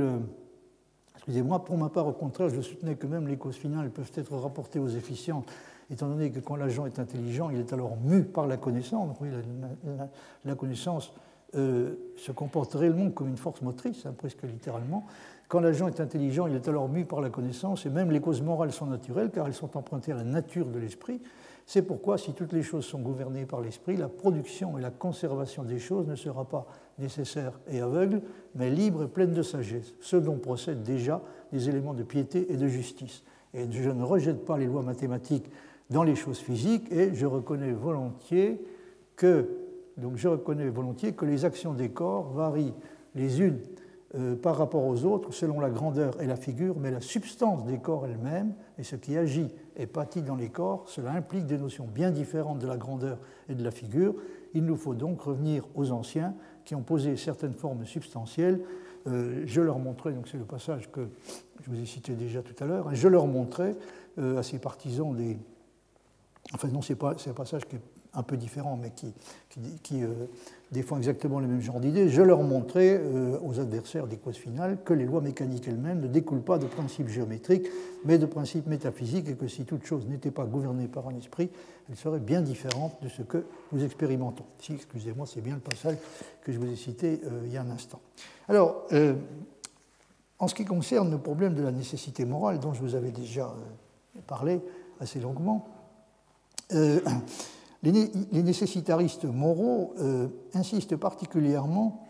excusez-moi, pour ma part, au contraire, je soutenais que même les causes finales peuvent être rapportées aux efficientes, étant donné que quand l'agent est intelligent, il est alors mu par la connaissance. Donc, oui, la connaissance se comporte réellement comme une force motrice, hein, presque littéralement, Quand l'agent est intelligent, il est alors mu par la connaissance, et même les causes morales sont naturelles, car elles sont empruntées à la nature de l'esprit. C'est pourquoi, si toutes les choses sont gouvernées par l'esprit, la production et la conservation des choses ne sera pas nécessaire et aveugle, mais libre et pleine de sagesse, ce dont procèdent déjà des éléments de piété et de justice. Et je ne rejette pas les lois mathématiques dans les choses physiques, et je reconnais volontiers que les actions des corps varient les unes par rapport aux autres selon la grandeur et la figure, mais la substance des corps elle-même et ce qui agit et pâtit dans les corps, cela implique des notions bien différentes de la grandeur et de la figure. Il nous faut donc revenir aux anciens qui ont posé certaines formes substantielles. Je leur montrais, donc c'est le passage que je vous ai cité déjà tout à l'heure, je leur montrais à ces partisans des... Enfin non, c'est un passage qui est un peu différent, mais qui défend exactement le même genre d'idées. Je leur montrais aux adversaires des causes finales que les lois mécaniques elles-mêmes ne découlent pas de principes géométriques, mais de principes métaphysiques, et que si toute chose n'était pas gouvernée par un esprit, elle serait bien différente de ce que nous expérimentons. Si, excusez-moi, c'est bien le passage que je vous ai cité il y a un instant. Alors, en ce qui concerne le problème de la nécessité morale, dont je vous avais déjà parlé assez longuement, les nécessitaristes moraux insistent particulièrement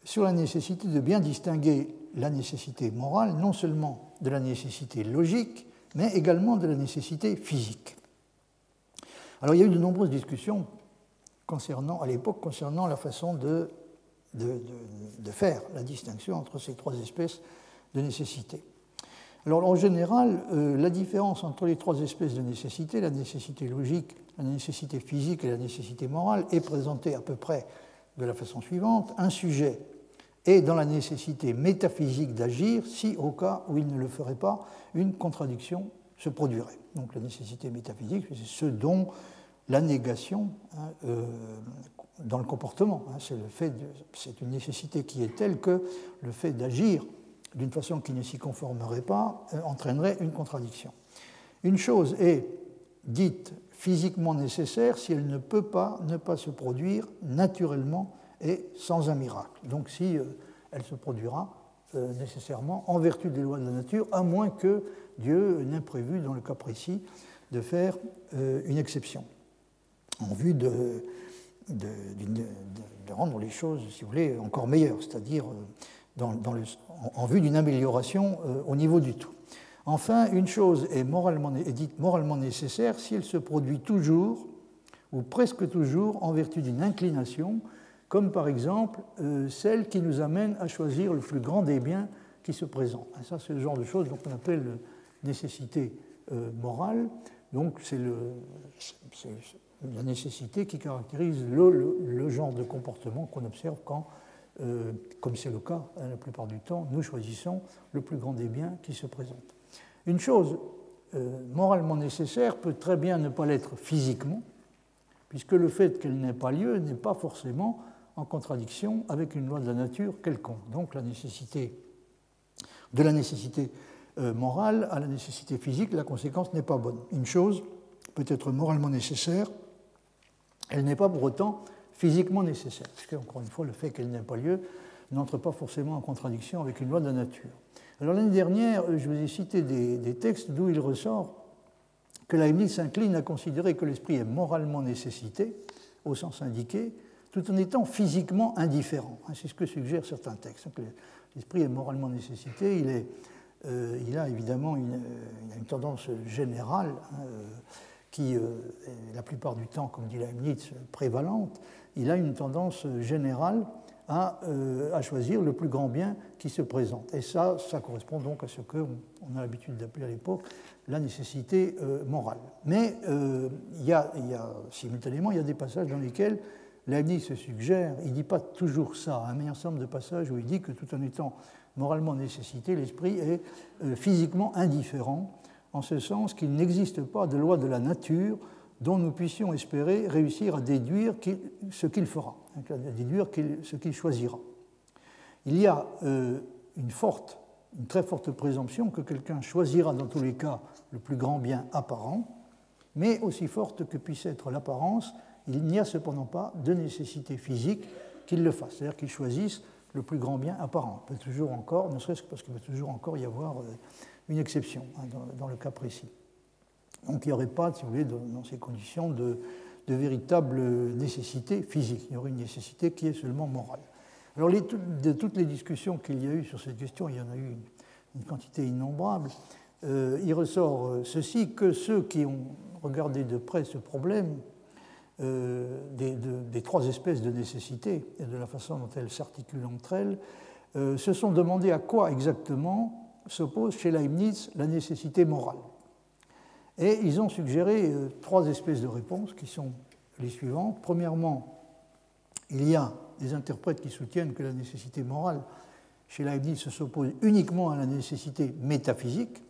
sur la nécessité de bien distinguer la nécessité morale, non seulement de la nécessité logique, mais également de la nécessité physique. Alors il y a eu de nombreuses discussions à l'époque concernant la façon de faire la distinction entre ces trois espèces de nécessité. Alors en général, la différence entre les trois espèces de nécessité, la nécessité logique, la nécessité physique et la nécessité morale, est présentée à peu près de la façon suivante. Un sujet est dans la nécessité métaphysique d'agir si, au cas où il ne le ferait pas, une contradiction se produirait. Donc la nécessité métaphysique, c'est ce dont la négation dans le comportement. C'est une nécessité qui est telle que le fait d'agir d'une façon qui ne s'y conformerait pas entraînerait une contradiction. Une chose est dite physiquement nécessaire si elle ne peut pas ne pas se produire naturellement et sans un miracle. Donc si elle se produira nécessairement en vertu des lois de la nature, à moins que Dieu n'ait prévu, dans le cas précis, de faire une exception, en vue de rendre les choses, si vous voulez, encore meilleures, c'est-à-dire en vue d'une amélioration au niveau du tout. Enfin, une chose est dite moralement nécessaire si elle se produit toujours, ou presque toujours, en vertu d'une inclination, comme par exemple celle qui nous amène à choisir le plus grand des biens qui se présentent. Et ça, c'est le genre de choses qu'on appelle nécessité morale. Donc, c'est la nécessité qui caractérise le genre de comportement qu'on observe quand, comme c'est le cas la plupart du temps, nous choisissons le plus grand des biens qui se présentent. Une chose moralement nécessaire peut très bien ne pas l'être physiquement, puisque le fait qu'elle n'ait pas lieu n'est pas forcément en contradiction avec une loi de la nature quelconque. Donc la nécessité morale à la nécessité physique, la conséquence n'est pas bonne. Une chose peut être moralement nécessaire, elle n'est pas pour autant physiquement nécessaire, puisque, encore une fois, le fait qu'elle n'ait pas lieu n'entre pas forcément en contradiction avec une loi de la nature. Alors l'année dernière, je vous ai cité des textes d'où il ressort que Leibniz s'incline à considérer que l'esprit est moralement nécessité, au sens indiqué, tout en étant physiquement indifférent. C'est ce que suggèrent certains textes. L'esprit est moralement nécessité, il a évidemment une tendance générale qui, la plupart du temps, comme dit Leibniz, prévalente. Il a une tendance générale à choisir le plus grand bien qui se présente. Et ça correspond donc à ce qu'on a l'habitude d'appeler à l'époque la nécessité morale. Mais simultanément, il y a des passages dans lesquels Leibniz se suggère, il ne dit pas toujours ça, mais un ensemble de passages où il dit que tout en étant moralement nécessité, l'esprit est physiquement indifférent, en ce sens qu'il n'existe pas de loi de la nature dont nous puissions espérer réussir à déduire ce qu'il fera, à déduire ce qu'il choisira. Il y a une très forte présomption que quelqu'un choisira dans tous les cas le plus grand bien apparent, mais aussi forte que puisse être l'apparence, il n'y a cependant pas de nécessité physique qu'il le fasse, c'est-à-dire qu'il choisisse le plus grand bien apparent. Il peut toujours encore, ne serait-ce que parce qu'il peut toujours encore y avoir une exception dans le cas précis. Donc il n'y aurait pas, si vous voulez, dans ces conditions, de véritable nécessité physique. Il y aurait une nécessité qui est seulement morale. Alors de toutes les discussions qu'il y a eu sur cette question, il y en a eu une quantité innombrable, il ressort ceci, que ceux qui ont regardé de près ce problème des trois espèces de nécessité et de la façon dont elles s'articulent entre elles, se sont demandé à quoi exactement s'oppose chez Leibniz la nécessité morale. Et ils ont suggéré trois espèces de réponses qui sont les suivantes. Premièrement, il y a des interprètes qui soutiennent que la nécessité morale chez Leibniz s'oppose uniquement à la nécessité métaphysique,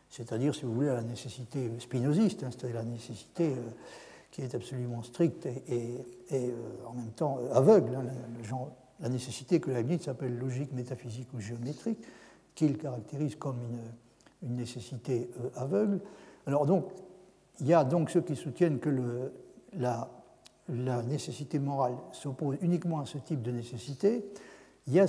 c'est-à-dire, si vous voulez, à la nécessité spinoziste, c'est-à-dire la nécessité qui est absolument stricte et en même temps aveugle, la nécessité que Leibniz appelle logique, métaphysique ou géométrique, qu'il caractérise comme une nécessité aveugle. Alors donc, il y a donc ceux qui soutiennent que la nécessité morale s'oppose uniquement à ce type de nécessité. Il y a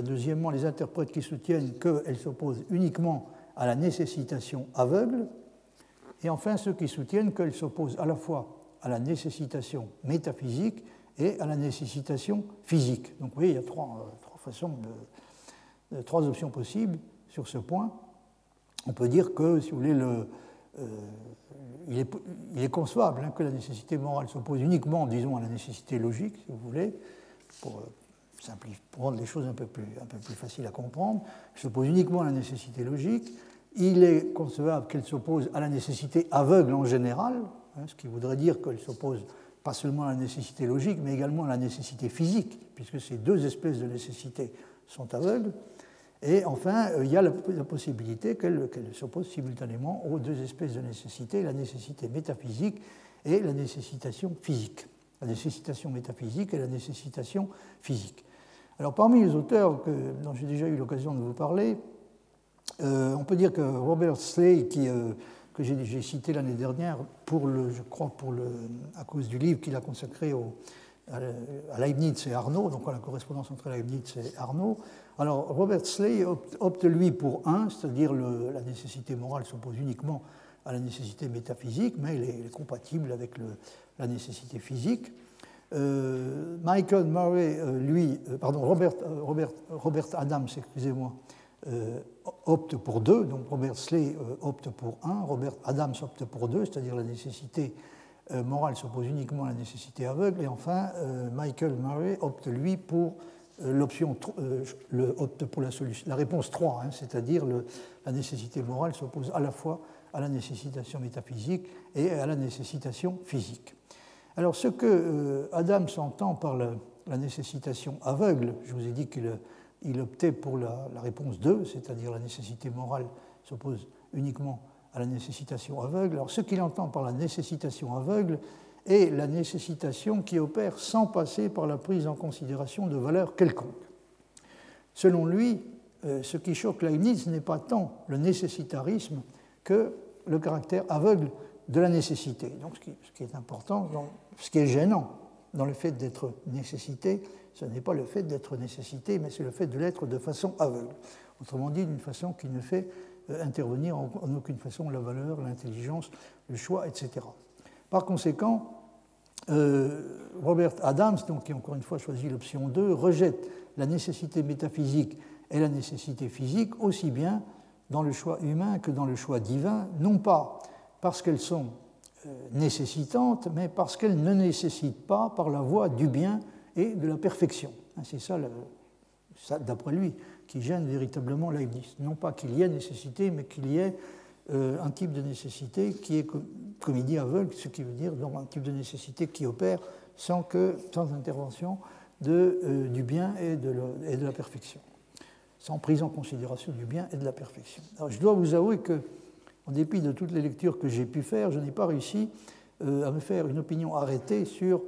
deuxièmement les interprètes qui soutiennent qu'elle s'oppose uniquement à la nécessitation aveugle. Et enfin, ceux qui soutiennent qu'elle s'oppose à la fois à la nécessitation métaphysique et à la nécessitation physique. Donc vous voyez, il y a trois options possibles sur ce point. On peut dire que, si vous voulez, il est concevable que la nécessité morale s'oppose uniquement, disons, à la nécessité logique, si vous voulez, pour rendre les choses un peu plus faciles à comprendre. Elle s'oppose uniquement à la nécessité logique. Il est concevable qu'elle s'oppose à la nécessité aveugle en général, ce qui voudrait dire qu'elle s'oppose pas seulement à la nécessité logique, mais également à la nécessité physique, puisque ces deux espèces de nécessité sont aveugles. Et enfin, il y a la possibilité qu'elle s'oppose simultanément aux deux espèces de nécessité, la nécessité métaphysique et la nécessitation physique. La nécessitation métaphysique et la nécessitation physique. Alors, parmi les auteurs dont j'ai déjà eu l'occasion de vous parler, on peut dire que Robert Slay, que j'ai cité l'année dernière, à cause du livre qu'il a consacré à Leibniz et Arnaud, donc à la correspondance entre Leibniz et Arnaud. Alors, Robert Slay opte, lui, pour un, c'est-à-dire la nécessité morale s'oppose uniquement à la nécessité métaphysique, mais elle est compatible avec la nécessité physique. Michael Murray, Robert Adams, excusez-moi, opte pour deux, donc Robert Slay opte pour un, Robert Adams opte pour deux, c'est-à-dire la nécessité morale s'oppose uniquement à la nécessité aveugle, et enfin Michael Murray opte lui pour l'option, opte pour la réponse 3, c'est-à-dire la nécessité morale s'oppose à la fois à la nécessitation métaphysique et à la nécessitation physique. Alors ce que Adams entend par la nécessitation aveugle, je vous ai dit qu'il optait pour la réponse 2, c'est-à-dire la nécessité morale s'oppose uniquement à la nécessitation aveugle. Alors ce qu'il entend par la nécessitation aveugle est la nécessitation qui opère sans passer par la prise en considération de valeurs quelconques. Selon lui, ce qui choque Leibniz n'est pas tant le nécessitarisme que le caractère aveugle de la nécessité. Donc ce qui est important, ce qui est gênant dans le fait d'être nécessité, ce n'est pas le fait d'être nécessité, mais c'est le fait de l'être de façon aveugle. Autrement dit, d'une façon qui ne fait intervenir en aucune façon la valeur, l'intelligence, le choix, etc. Par conséquent, Robert Adams, donc, qui encore une fois choisit l'option 2, rejette la nécessité métaphysique et la nécessité physique aussi bien dans le choix humain que dans le choix divin, non pas parce qu'elles sont nécessitantes, mais parce qu'elles ne nécessitent pas par la voie du bien et de la perfection. C'est ça, d'après lui, qui gêne véritablement Leibniz. Non pas qu'il y ait nécessité, mais qu'il y ait un type de nécessité qui est, comme il dit, aveugle, ce qui veut dire donc un type de nécessité qui opère sans intervention du bien et de la perfection, sans prise en considération du bien et de la perfection. Alors, je dois vous avouer que, en dépit de toutes les lectures que j'ai pu faire, je n'ai pas réussi à me faire une opinion arrêtée sur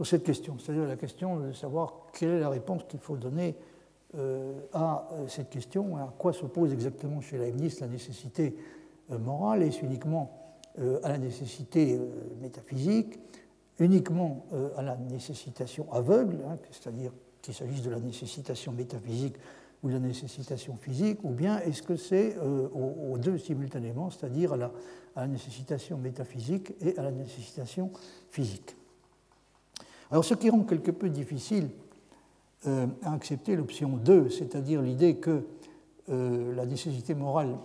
cette question, c'est-à-dire la question de savoir quelle est la réponse qu'il faut donner à cette question, à quoi s'oppose exactement chez Leibniz la nécessité morale, est-ce uniquement à la nécessité métaphysique, uniquement à la nécessitation aveugle, c'est-à-dire qu'il s'agisse de la nécessitation métaphysique ou de la nécessitation physique, ou bien est-ce que c'est aux deux simultanément, c'est-à-dire à la nécessitation métaphysique et à la nécessitation physique. Alors ce qui rend quelque peu difficile à accepter l'option 2, c'est-à-dire l'idée que la nécessité morale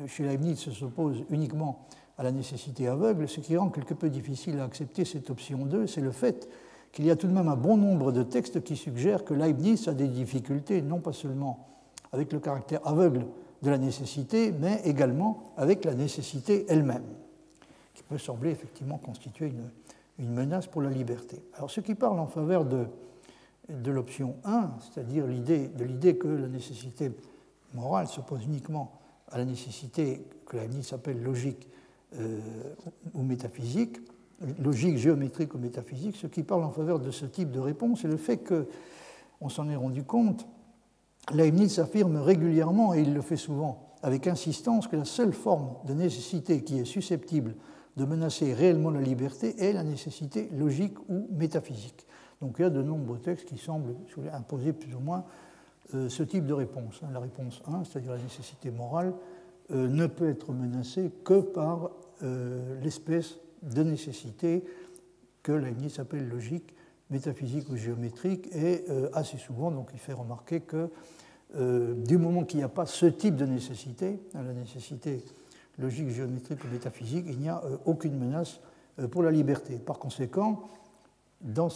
chez Leibniz s'oppose uniquement à la nécessité aveugle, ce qui rend quelque peu difficile à accepter cette option 2, c'est le fait qu'il y a tout de même un bon nombre de textes qui suggèrent que Leibniz a des difficultés, non pas seulement avec le caractère aveugle de la nécessité, mais également avec la nécessité elle-même, qui peut sembler effectivement constituer une menace pour la liberté. Alors ce qui parle en faveur de l'option 1, c'est-à-dire l'idée que la nécessité morale s'oppose uniquement à la nécessité que Leibniz appelle logique ou métaphysique, logique géométrique ou métaphysique, ce qui parle en faveur de ce type de réponse, c'est le fait qu'on s'en est rendu compte, Leibniz affirme régulièrement, et il le fait souvent avec insistance, que la seule forme de nécessité qui est susceptible de menacer réellement la liberté est la nécessité logique ou métaphysique. Donc il y a de nombreux textes qui semblent imposer plus ou moins ce type de réponse. La réponse 1, c'est-à-dire la nécessité morale, ne peut être menacée que par l'espèce de nécessité que Leibniz appelle logique, métaphysique ou géométrique, et assez souvent, donc il fait remarquer que du moment qu'il n'y a pas ce type de nécessité, la nécessité logique, géométrique ou métaphysique, il n'y a aucune menace pour la liberté. Par conséquent, dans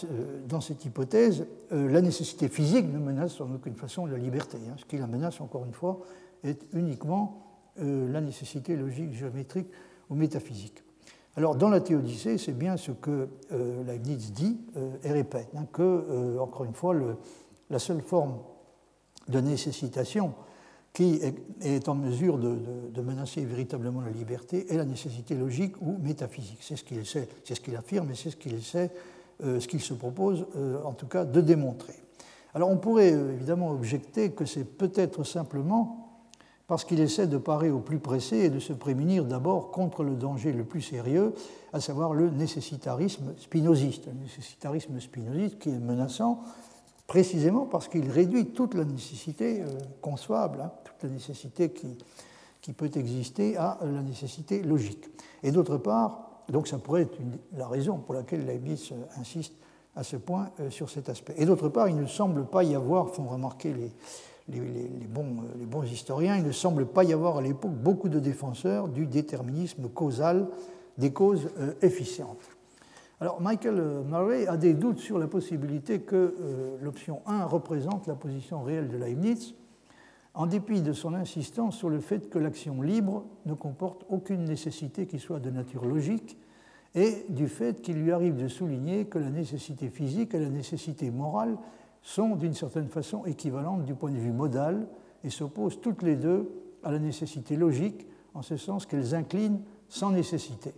cette hypothèse, la nécessité physique ne menace en aucune façon la liberté. Ce qui la menace, encore une fois, est uniquement la nécessité logique, géométrique ou métaphysique. Alors, dans la Théodicée, c'est bien ce que Leibniz dit et répète, que, encore une fois, la seule forme de nécessitation qui est en mesure de menacer véritablement la liberté est la nécessité logique ou métaphysique. C'est ce qu'il sait, c'est ce qu'il affirme et c'est ce qu'il essaie, ce qu'il se propose, en tout cas, de démontrer. Alors, on pourrait évidemment objecter que c'est peut-être simplement parce qu'il essaie de parer au plus pressé et de se prémunir d'abord contre le danger le plus sérieux, à savoir le nécessitarisme spinoziste. Le nécessitarisme spinoziste qui est menaçant précisément parce qu'il réduit toute la nécessité concevable, toute la nécessité qui peut exister à la nécessité logique. Et d'autre part, donc ça pourrait être la raison pour laquelle Leibniz insiste à ce point sur cet aspect. Et d'autre part, il ne semble pas y avoir, font remarquer les bons historiens, il ne semble pas y avoir à l'époque beaucoup de défenseurs du déterminisme causal des causes efficientes. Alors Michael Murray a des doutes sur la possibilité que l'option 1 représente la position réelle de Leibniz, en dépit de son insistance sur le fait que l'action libre ne comporte aucune nécessité qui soit de nature logique, et du fait qu'il lui arrive de souligner que la nécessité physique et la nécessité morale sont d'une certaine façon équivalentes du point de vue modal et s'opposent toutes les deux à la nécessité logique, en ce sens qu'elles inclinent sans nécessité.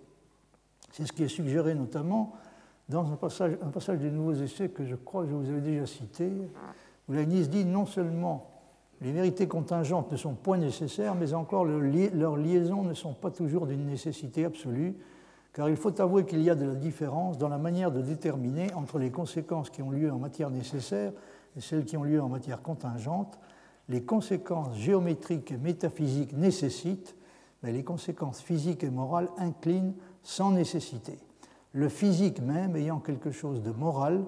C'est ce qui est suggéré notamment dans un passage des Nouveaux Essais que je crois que je vous avais déjà cité, où Leibniz dit non seulement les vérités contingentes ne sont point nécessaires, mais encore leurs liaisons ne sont pas toujours d'une nécessité absolue, car il faut avouer qu'il y a de la différence dans la manière de déterminer entre les conséquences qui ont lieu en matière nécessaire et celles qui ont lieu en matière contingente. Les conséquences géométriques et métaphysiques nécessitent, mais les conséquences physiques et morales inclinent sans nécessité. Le physique même ayant quelque chose de moral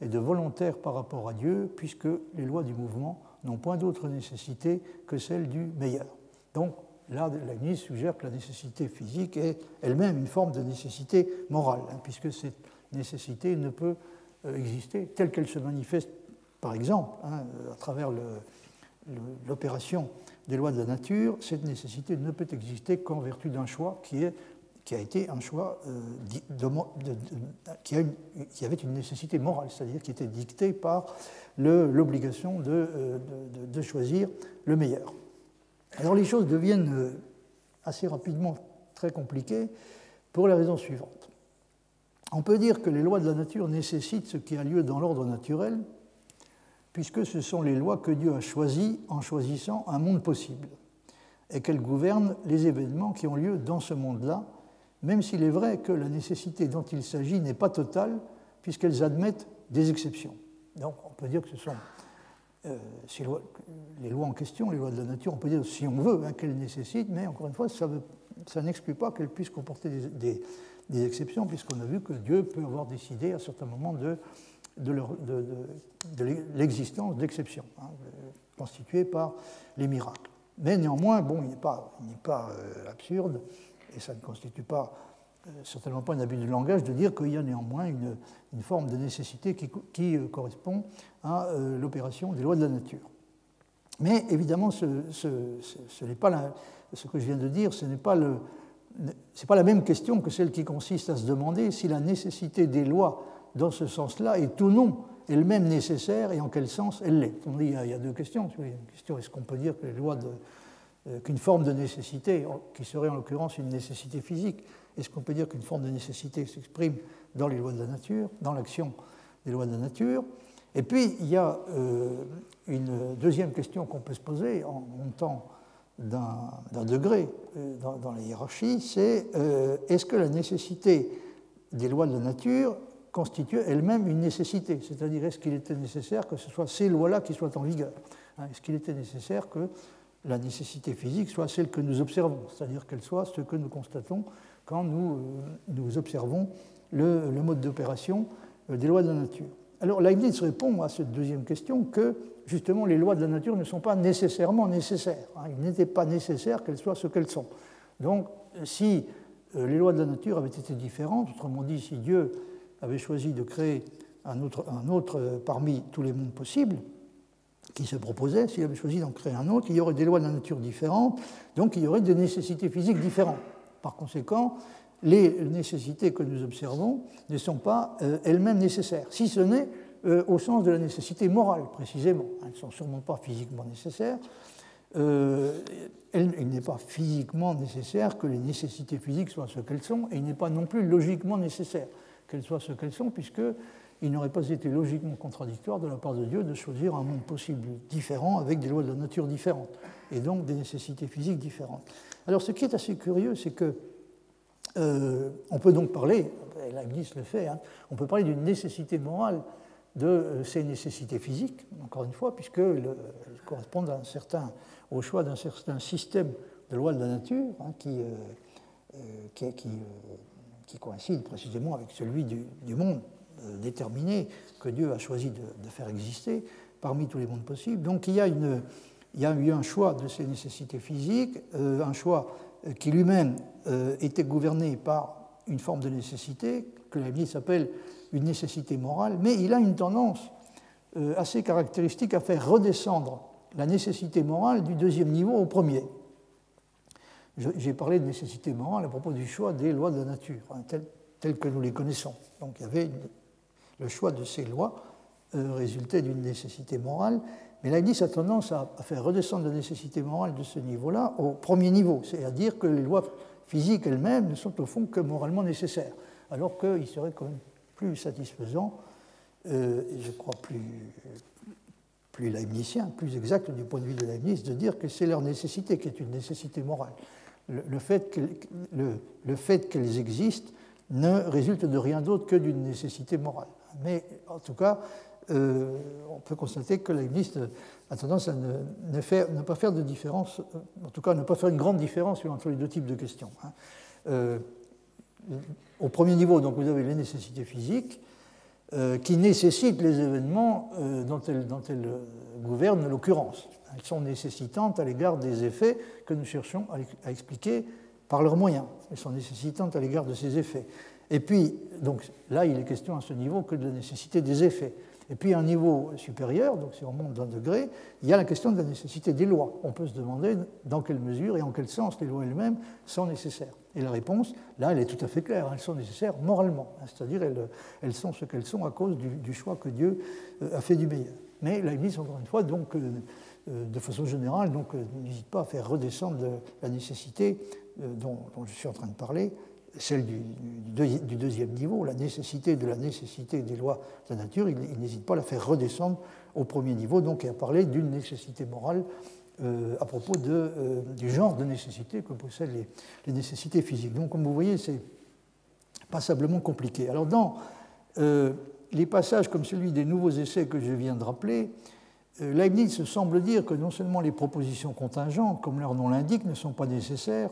et de volontaire par rapport à Dieu, puisque les lois du mouvement n'ont point d'autre nécessité que celle du meilleur. Donc, là, Leibniz suggère que la nécessité physique est elle-même une forme de nécessité morale, puisque cette nécessité ne peut exister telle qu'elle se manifeste, par exemple, à travers l'opération des lois de la nature. Cette nécessité ne peut exister qu'en vertu d'un choix qui a été un choix qui avait une nécessité morale, c'est-à-dire qui était dicté par l'obligation de choisir le meilleur. Alors les choses deviennent assez rapidement très compliquées pour la raison suivante. On peut dire que les lois de la nature nécessitent ce qui a lieu dans l'ordre naturel, puisque ce sont les lois que Dieu a choisies en choisissant un monde possible, et qu'elles gouvernent les événements qui ont lieu dans ce monde-là, même s'il est vrai que la nécessité dont il s'agit n'est pas totale, puisqu'elles admettent des exceptions. Donc on peut dire que ce sont les lois en question, les lois de la nature, on peut dire si on veut qu'elles nécessitent, mais encore une fois, ça n'exclut pas qu'elles puissent comporter des exceptions, puisqu'on a vu que Dieu peut avoir décidé à certains moments de l'existence d'exceptions, constituées par les miracles. Mais néanmoins, bon, il n'est pas absurde, et ça ne constitue pas certainement pas un abus de langage de dire qu'il y a néanmoins une forme de nécessité qui correspond à l'opération des lois de la nature. Mais évidemment, ce n'est pas ce que je viens de dire, ce n'est pas la même question que celle qui consiste à se demander si la nécessité des lois dans ce sens-là est ou non elle-même nécessaire et en quel sens elle l'est. Il y a deux questions. Il y a une question, est-ce qu'on peut dire que les lois qu'une forme de nécessité, qui serait en l'occurrence une nécessité physique, est-ce qu'on peut dire qu'une forme de nécessité s'exprime dans les lois de la nature, dans l'action des lois de la nature? Et puis, il y a une deuxième question qu'on peut se poser en montant d'un degré dans la hiérarchie, c'est est-ce que la nécessité des lois de la nature constitue elle-même une nécessité? C'est-à-dire, est-ce qu'il était nécessaire que ce soit ces lois-là qui soient en vigueur? Est-ce qu'il était nécessaire que la nécessité physique soit celle que nous observons, c'est-à-dire qu'elle soit ce que nous constatons quand nous observons le mode d'opération des lois de la nature. Alors Leibniz répond à cette deuxième question que justement les lois de la nature ne sont pas nécessairement nécessaires. Il n'était pas nécessaire qu'elles soient ce qu'elles sont. Donc si les lois de la nature avaient été différentes, autrement dit si Dieu avait choisi de créer un autre parmi tous les mondes possibles, qui se proposait, s'il avait choisi d'en créer un autre, il y aurait des lois de la nature différentes, donc il y aurait des nécessités physiques différentes. Par conséquent, les nécessités que nous observons ne sont pas elles-mêmes nécessaires, si ce n'est au sens de la nécessité morale, précisément. Elles ne sont sûrement pas physiquement nécessaires. Il n'est pas physiquement nécessaire que les nécessités physiques soient ce qu'elles sont, et il n'est pas non plus logiquement nécessaire qu'elles soient ce qu'elles sont, puisqu'il n'aurait pas été logiquement contradictoire de la part de Dieu de choisir un monde possible différent avec des lois de la nature différentes, et donc des nécessités physiques différentes. Alors ce qui est assez curieux, c'est que on peut donc parler, et Leibniz le fait, on peut parler d'une nécessité morale de ces nécessités physiques, encore une fois, puisqu'elles correspondent au choix d'un certain système de lois de la nature qui coïncide précisément avec celui du monde déterminé que Dieu a choisi de faire exister parmi tous les mondes possibles. Donc il y a eu un choix de ces nécessités physiques, un choix qui lui-même était gouverné par une forme de nécessité que Leibniz appelle une nécessité morale, mais il a une tendance assez caractéristique à faire redescendre la nécessité morale du deuxième niveau au premier. J'ai parlé de nécessité morale à propos du choix des lois de la nature, telles que nous les connaissons. Donc il y avait le choix de ces lois résultait d'une nécessité morale, mais Leibniz a tendance à faire redescendre la nécessité morale de ce niveau-là au premier niveau, c'est-à-dire que les lois physiques elles-mêmes ne sont au fond que moralement nécessaires, alors qu'il serait quand même plus satisfaisant, je crois plus leibnizien, plus exact du point de vue de Leibniz, de dire que c'est leur nécessité qui est une nécessité morale. Le fait qu'elles existent ne résulte de rien d'autre que d'une nécessité morale. Mais en tout cas, on peut constater que Leibniz a tendance à ne pas faire de différence, en tout cas ne pas faire une grande différence entre les deux types de questions. Au premier niveau, donc, vous avez les nécessités physiques qui nécessitent les événements dont elles gouvernent l'occurrence. Elles sont nécessitantes à l'égard des effets que nous cherchons à expliquer par leurs moyens. Elles sont nécessitantes à l'égard de ces effets. Et puis, donc là, il est question à ce niveau que de la nécessité des effets. Et puis, à un niveau supérieur, donc si on monte d'un degré, il y a la question de la nécessité des lois. On peut se demander dans quelle mesure et en quel sens les lois elles-mêmes sont nécessaires. Et la réponse, là, elle est tout à fait claire. Elles sont nécessaires moralement. C'est-à-dire, elles sont ce qu'elles sont à cause du choix que Dieu a fait du meilleur. Mais Leibniz, encore une fois, donc, de façon générale, n'hésite pas à faire redescendre la nécessité dont je suis en train de parler, celle du deuxième niveau, la nécessité des lois de la nature, il n'hésite pas à la faire redescendre au premier niveau, donc et à parler d'une nécessité morale à propos du genre de nécessité que possèdent les nécessités physiques. Donc, comme vous voyez, c'est passablement compliqué. Alors, dans les passages comme celui des nouveaux essais que je viens de rappeler, Leibniz semble dire que non seulement les propositions contingentes, comme leur nom l'indique, ne sont pas nécessaires,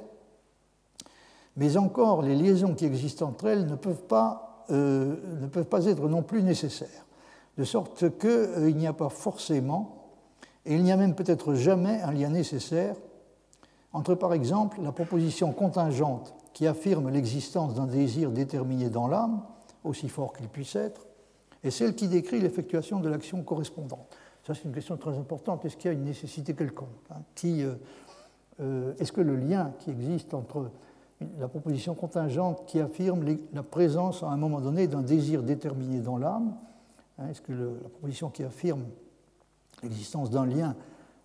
mais encore les liaisons qui existent entre elles ne peuvent pas être non plus nécessaires. De sorte qu'il n'y a pas forcément, et il n'y a même peut-être jamais un lien nécessaire entre, par exemple, la proposition contingente qui affirme l'existence d'un désir déterminé dans l'âme, aussi fort qu'il puisse être, et celle qui décrit l'effectuation de l'action correspondante. Ça, c'est une question très importante. Est-ce qu'il y a une nécessité quelconque, est-ce que le lien qui existe entre la proposition contingente qui affirme la présence à un moment donné d'un désir déterminé dans l'âme, est-ce que la proposition qui affirme l'existence d'un lien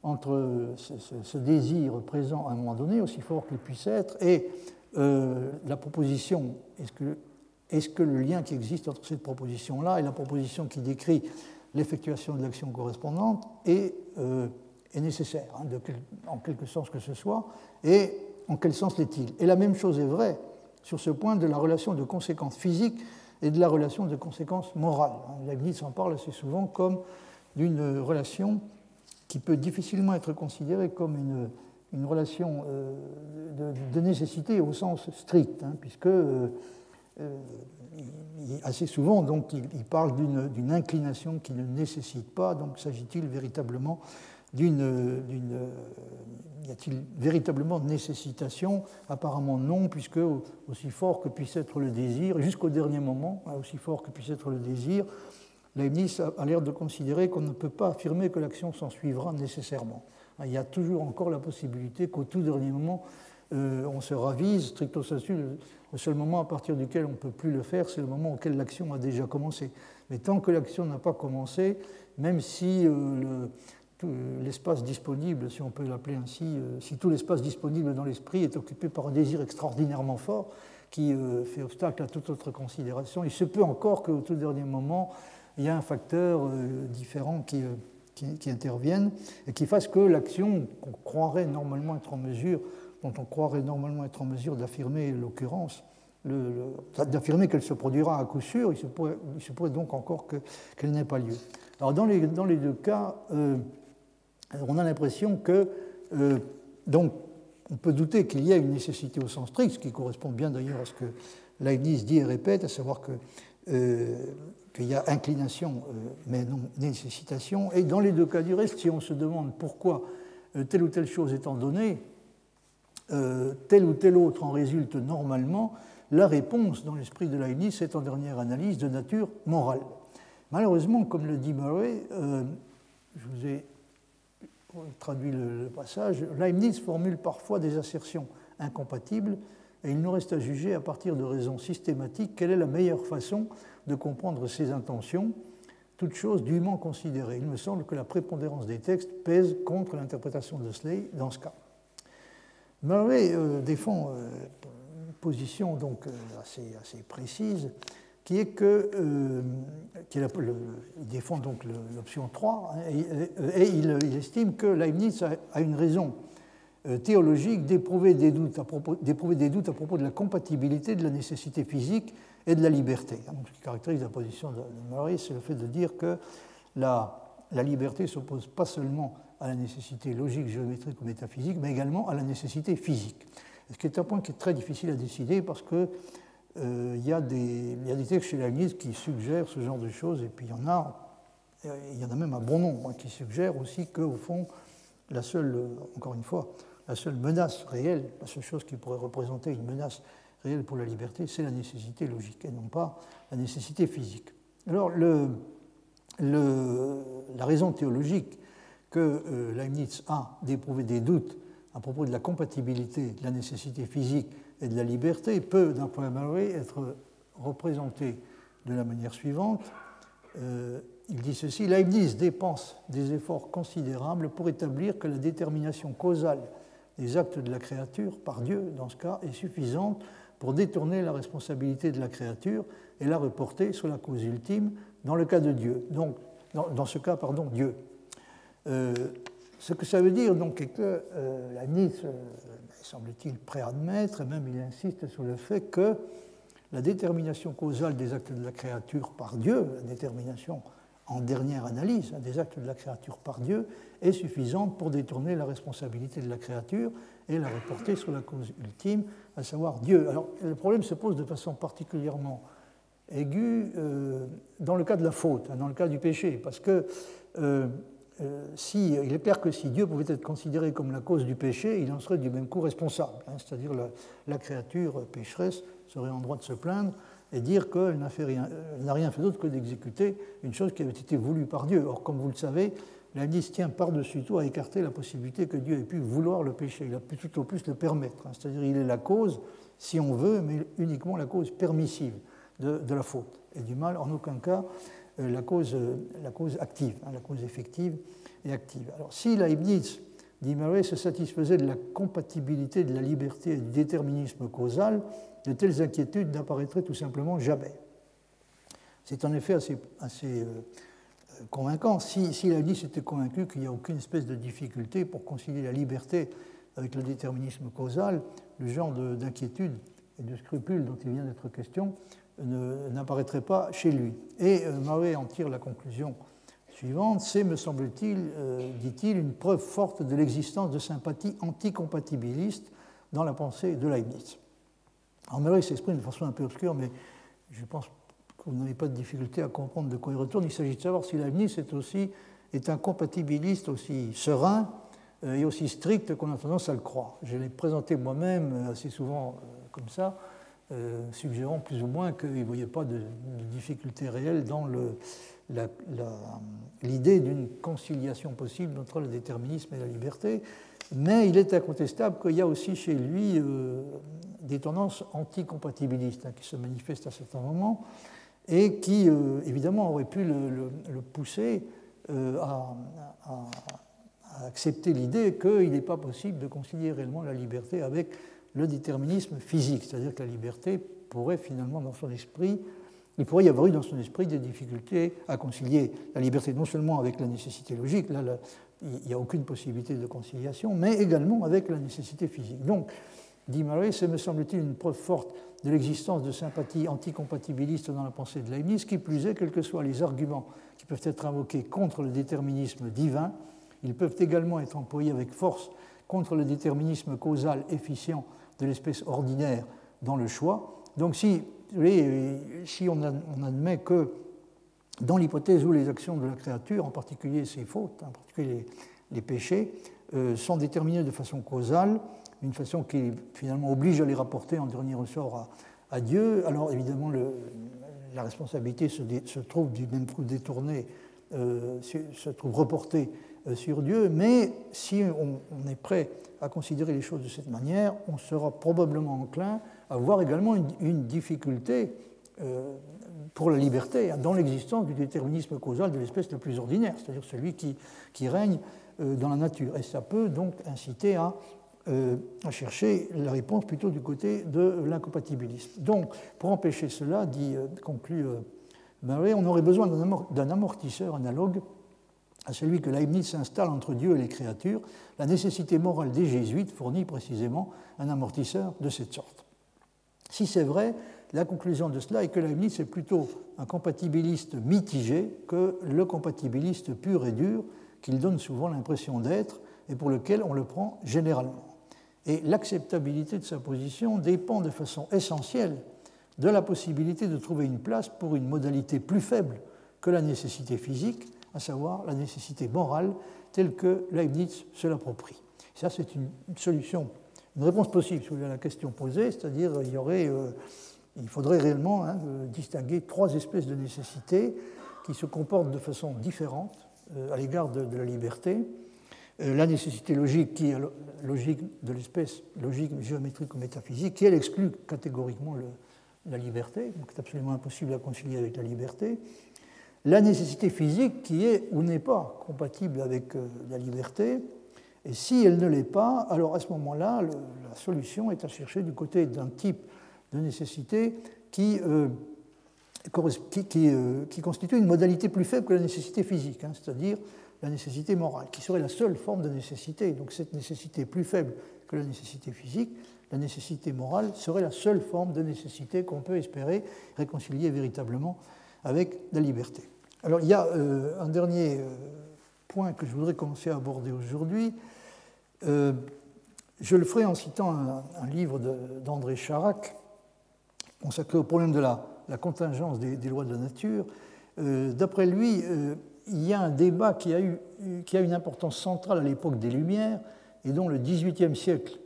entre ce désir présent à un moment donné, aussi fort qu'il puisse être, et la proposition, est-ce que le lien qui existe entre cette proposition-là et la proposition qui décrit l'effectuation de l'action correspondante est nécessaire, en quelque sens que ce soit, et en quel sens l'est-il? Et la même chose est vraie sur ce point de la relation de conséquences physiques et de la relation de conséquences morales. Leibniz en parle assez souvent comme d'une relation qui peut difficilement être considérée comme une relation de nécessité au sens strict, puisque assez souvent donc, il parle d'une inclination qui ne nécessite pas, donc s'agit-il véritablement y a-t-il véritablement nécessitation? Apparemment non, puisque aussi fort que puisse être le désir, jusqu'au dernier moment, aussi fort que puisse être le désir, Leibniz a l'air de considérer qu'on ne peut pas affirmer que l'action s'en suivra nécessairement. Il y a toujours encore la possibilité qu'au tout dernier moment, on se ravise, stricto sensu, le seul moment à partir duquel on ne peut plus le faire, c'est le moment auquel l'action a déjà commencé. Mais tant que l'action n'a pas commencé, même si l'espace disponible, si on peut l'appeler ainsi, si tout l'espace disponible dans l'esprit est occupé par un désir extraordinairement fort qui fait obstacle à toute autre considération, il se peut encore qu'au tout dernier moment, il y a un facteur différent qui intervienne et qui fasse que l'action qu'on croirait normalement être en mesure, dont on croirait normalement être en mesure d'affirmer l'occurrence, d'affirmer qu'elle se produira à coup sûr, il se pourrait donc encore qu'elle n'ait pas lieu. Alors dans les deux cas, on a l'impression que, donc, on peut douter qu'il y ait une nécessité au sens strict, ce qui correspond bien d'ailleurs à ce que Leibniz dit et répète, à savoir qu'il y a inclination, mais non nécessitation. Et dans les deux cas du reste, si on se demande pourquoi telle ou telle chose étant donnée, tel ou tel autre en résulte normalement, la réponse dans l'esprit de Leibniz est en dernière analyse de nature morale. Malheureusement, comme le dit Murray, je vous ai traduit le passage, Leibniz formule parfois des assertions incompatibles et il nous reste à juger à partir de raisons systématiques quelle est la meilleure façon de comprendre ses intentions, toute chose dûment considérée. Il me semble que la prépondérance des textes pèse contre l'interprétation de Slay dans ce cas. Murray défend une position donc assez précise qui est que il défend donc l'option 3 et il estime que Leibniz a une raison théologique d'éprouver des doutes à propos de la compatibilité de la nécessité physique et de la liberté. Donc, ce qui caractérise la position de Murray, c'est le fait de dire que la liberté s'oppose pas seulement à la nécessité logique, géométrique ou métaphysique, mais également à la nécessité physique. Ce qui est un point qui est très difficile à décider parce que il y a des textes chez Leibniz qui suggèrent ce genre de choses, et puis il y en a même un bon nombre qui suggèrent aussi qu'au fond, encore une fois, la seule menace réelle, la seule chose qui pourrait représenter une menace réelle pour la liberté, c'est la nécessité logique et non pas la nécessité physique. Alors, la raison théologique que Leibniz a d'éprouver des doutes à propos de la compatibilité de la nécessité physique et de la liberté peut, d'un point de vue Murray, être représentée de la manière suivante. Il dit ceci: Leibniz dépense des efforts considérables pour établir que la détermination causale des actes de la créature par Dieu, dans ce cas, est suffisante pour détourner la responsabilité de la créature et la reporter sur la cause ultime dans le cas de Dieu. Donc, dans ce cas, pardon, Dieu. Ce que ça veut dire, donc, est que Leibniz semble-t-il prêt à admettre, et même il insiste sur le fait que la détermination causale des actes de la créature par Dieu, la détermination en dernière analyse, des actes de la créature par Dieu, est suffisante pour détourner la responsabilité de la créature et la reporter sur la cause ultime, à savoir Dieu. Alors, le problème se pose de façon particulièrement aiguë dans le cas de la faute, dans le cas du péché, parce que il est clair que si Dieu pouvait être considéré comme la cause du péché, il en serait du même coup responsable, c'est-à-dire la créature pécheresse serait en droit de se plaindre et dire qu'elle n'a rien fait d'autre que d'exécuter une chose qui avait été voulue par Dieu. Or, comme vous le savez, Leibniz tient par-dessus tout à écarter la possibilité que Dieu ait pu vouloir le péché. Il a pu tout au plus le permettre. C'est-à-dire il est la cause, si on veut, mais uniquement la cause permissive de la faute et du mal, en aucun cas la cause active, la cause effective et active. Alors, si Leibniz, dit Murray, se satisfaisait de la compatibilité de la liberté et du déterminisme causal, de telles inquiétudes n'apparaîtraient tout simplement jamais. C'est en effet assez convaincant. Si Leibniz était convaincu qu'il n'y a aucune espèce de difficulté pour concilier la liberté avec le déterminisme causal, le genre d'inquiétude et de scrupule dont il vient d'être question n'apparaîtrait pas chez lui. Et Murray en tire la conclusion suivante: c'est, me semble-t-il, dit-il, une preuve forte de l'existence de sympathies anticompatibilistes dans la pensée de Leibniz. Alors Murray s'exprime de façon un peu obscure, mais je pense que vous n'avez pas de difficulté à comprendre de quoi il retourne. Il s'agit de savoir si Leibniz est un compatibiliste aussi serein et aussi strict qu'on a tendance à le croire. Je l'ai présenté moi-même assez souvent comme ça, suggérant plus ou moins qu'il ne voyait pas de difficulté réelle dans l'idée d'une conciliation possible entre le déterminisme et la liberté, mais il est incontestable qu'il y a aussi chez lui des tendances anticompatibilistes qui se manifestent à certains moments et qui, évidemment, auraient pu le pousser à accepter l'idée qu'il n'est pas possible de concilier réellement la liberté avec le déterminisme physique, c'est-à-dire que la liberté pourrait finalement, dans son esprit, il pourrait y avoir eu dans son esprit des difficultés à concilier la liberté non seulement avec la nécessité logique, là il n'y a aucune possibilité de conciliation, mais également avec la nécessité physique. Donc, dit Murray, c'est, me semble-t-il, une preuve forte de l'existence de sympathies anticompatibilistes dans la pensée de Leibniz, qui plus est, quels que soient les arguments qui peuvent être invoqués contre le déterminisme divin, ils peuvent également être employés avec force contre le déterminisme causal efficient de l'espèce ordinaire dans le choix. Donc si on admet que dans l'hypothèse où les actions de la créature, en particulier ses fautes, en particulier les péchés, sont déterminées de façon causale, une façon qui finalement oblige à les rapporter en dernier ressort à Dieu, alors évidemment la responsabilité se trouve du même coup détournée, se trouve reportée sur Dieu, mais si on est prêt à considérer les choses de cette manière, on sera probablement enclin à voir également une difficulté pour la liberté dans l'existence du déterminisme causal de l'espèce la plus ordinaire, c'est-à-dire celui qui règne dans la nature. Et ça peut donc inciter à chercher la réponse plutôt du côté de l'incompatibilisme. Donc, pour empêcher cela, conclut Murray, on aurait besoin d'un amortisseur analogue à celui que Leibniz installe entre Dieu et les créatures. La nécessité morale des jésuites fournit précisément un amortisseur de cette sorte. Si c'est vrai, la conclusion de cela est que Leibniz est plutôt un compatibiliste mitigé que le compatibiliste pur et dur qu'il donne souvent l'impression d'être et pour lequel on le prend généralement. Et l'acceptabilité de sa position dépend de façon essentielle de la possibilité de trouver une place pour une modalité plus faible que la nécessité physique, à savoir la nécessité morale telle que Leibniz se l'approprie. Ça, c'est une solution, une réponse possible à la question posée, c'est-à-dire il faudrait réellement distinguer trois espèces de nécessités qui se comportent de façon différente à l'égard de la liberté. La nécessité logique qui est logique de l'espèce, logique géométrique ou métaphysique, qui elle exclut catégoriquement la liberté, donc c'est absolument impossible à concilier avec la liberté. La nécessité physique qui est ou n'est pas compatible avec la liberté, et si elle ne l'est pas, alors à ce moment-là, la solution est à chercher du côté d'un type de nécessité qui constitue une modalité plus faible que la nécessité physique, c'est-à-dire la nécessité morale, qui serait la seule forme de nécessité. Donc cette nécessité plus faible que la nécessité physique, la nécessité morale, serait la seule forme de nécessité qu'on peut espérer réconcilier véritablement avec la liberté. Alors, il y a un dernier point que je voudrais commencer à aborder aujourd'hui. Je le ferai en citant un livre d'André Charac consacré au problème de la contingence des lois de la nature. D'après lui, il y a un débat qui a une importance centrale à l'époque des Lumières et dont le XVIIIe siècle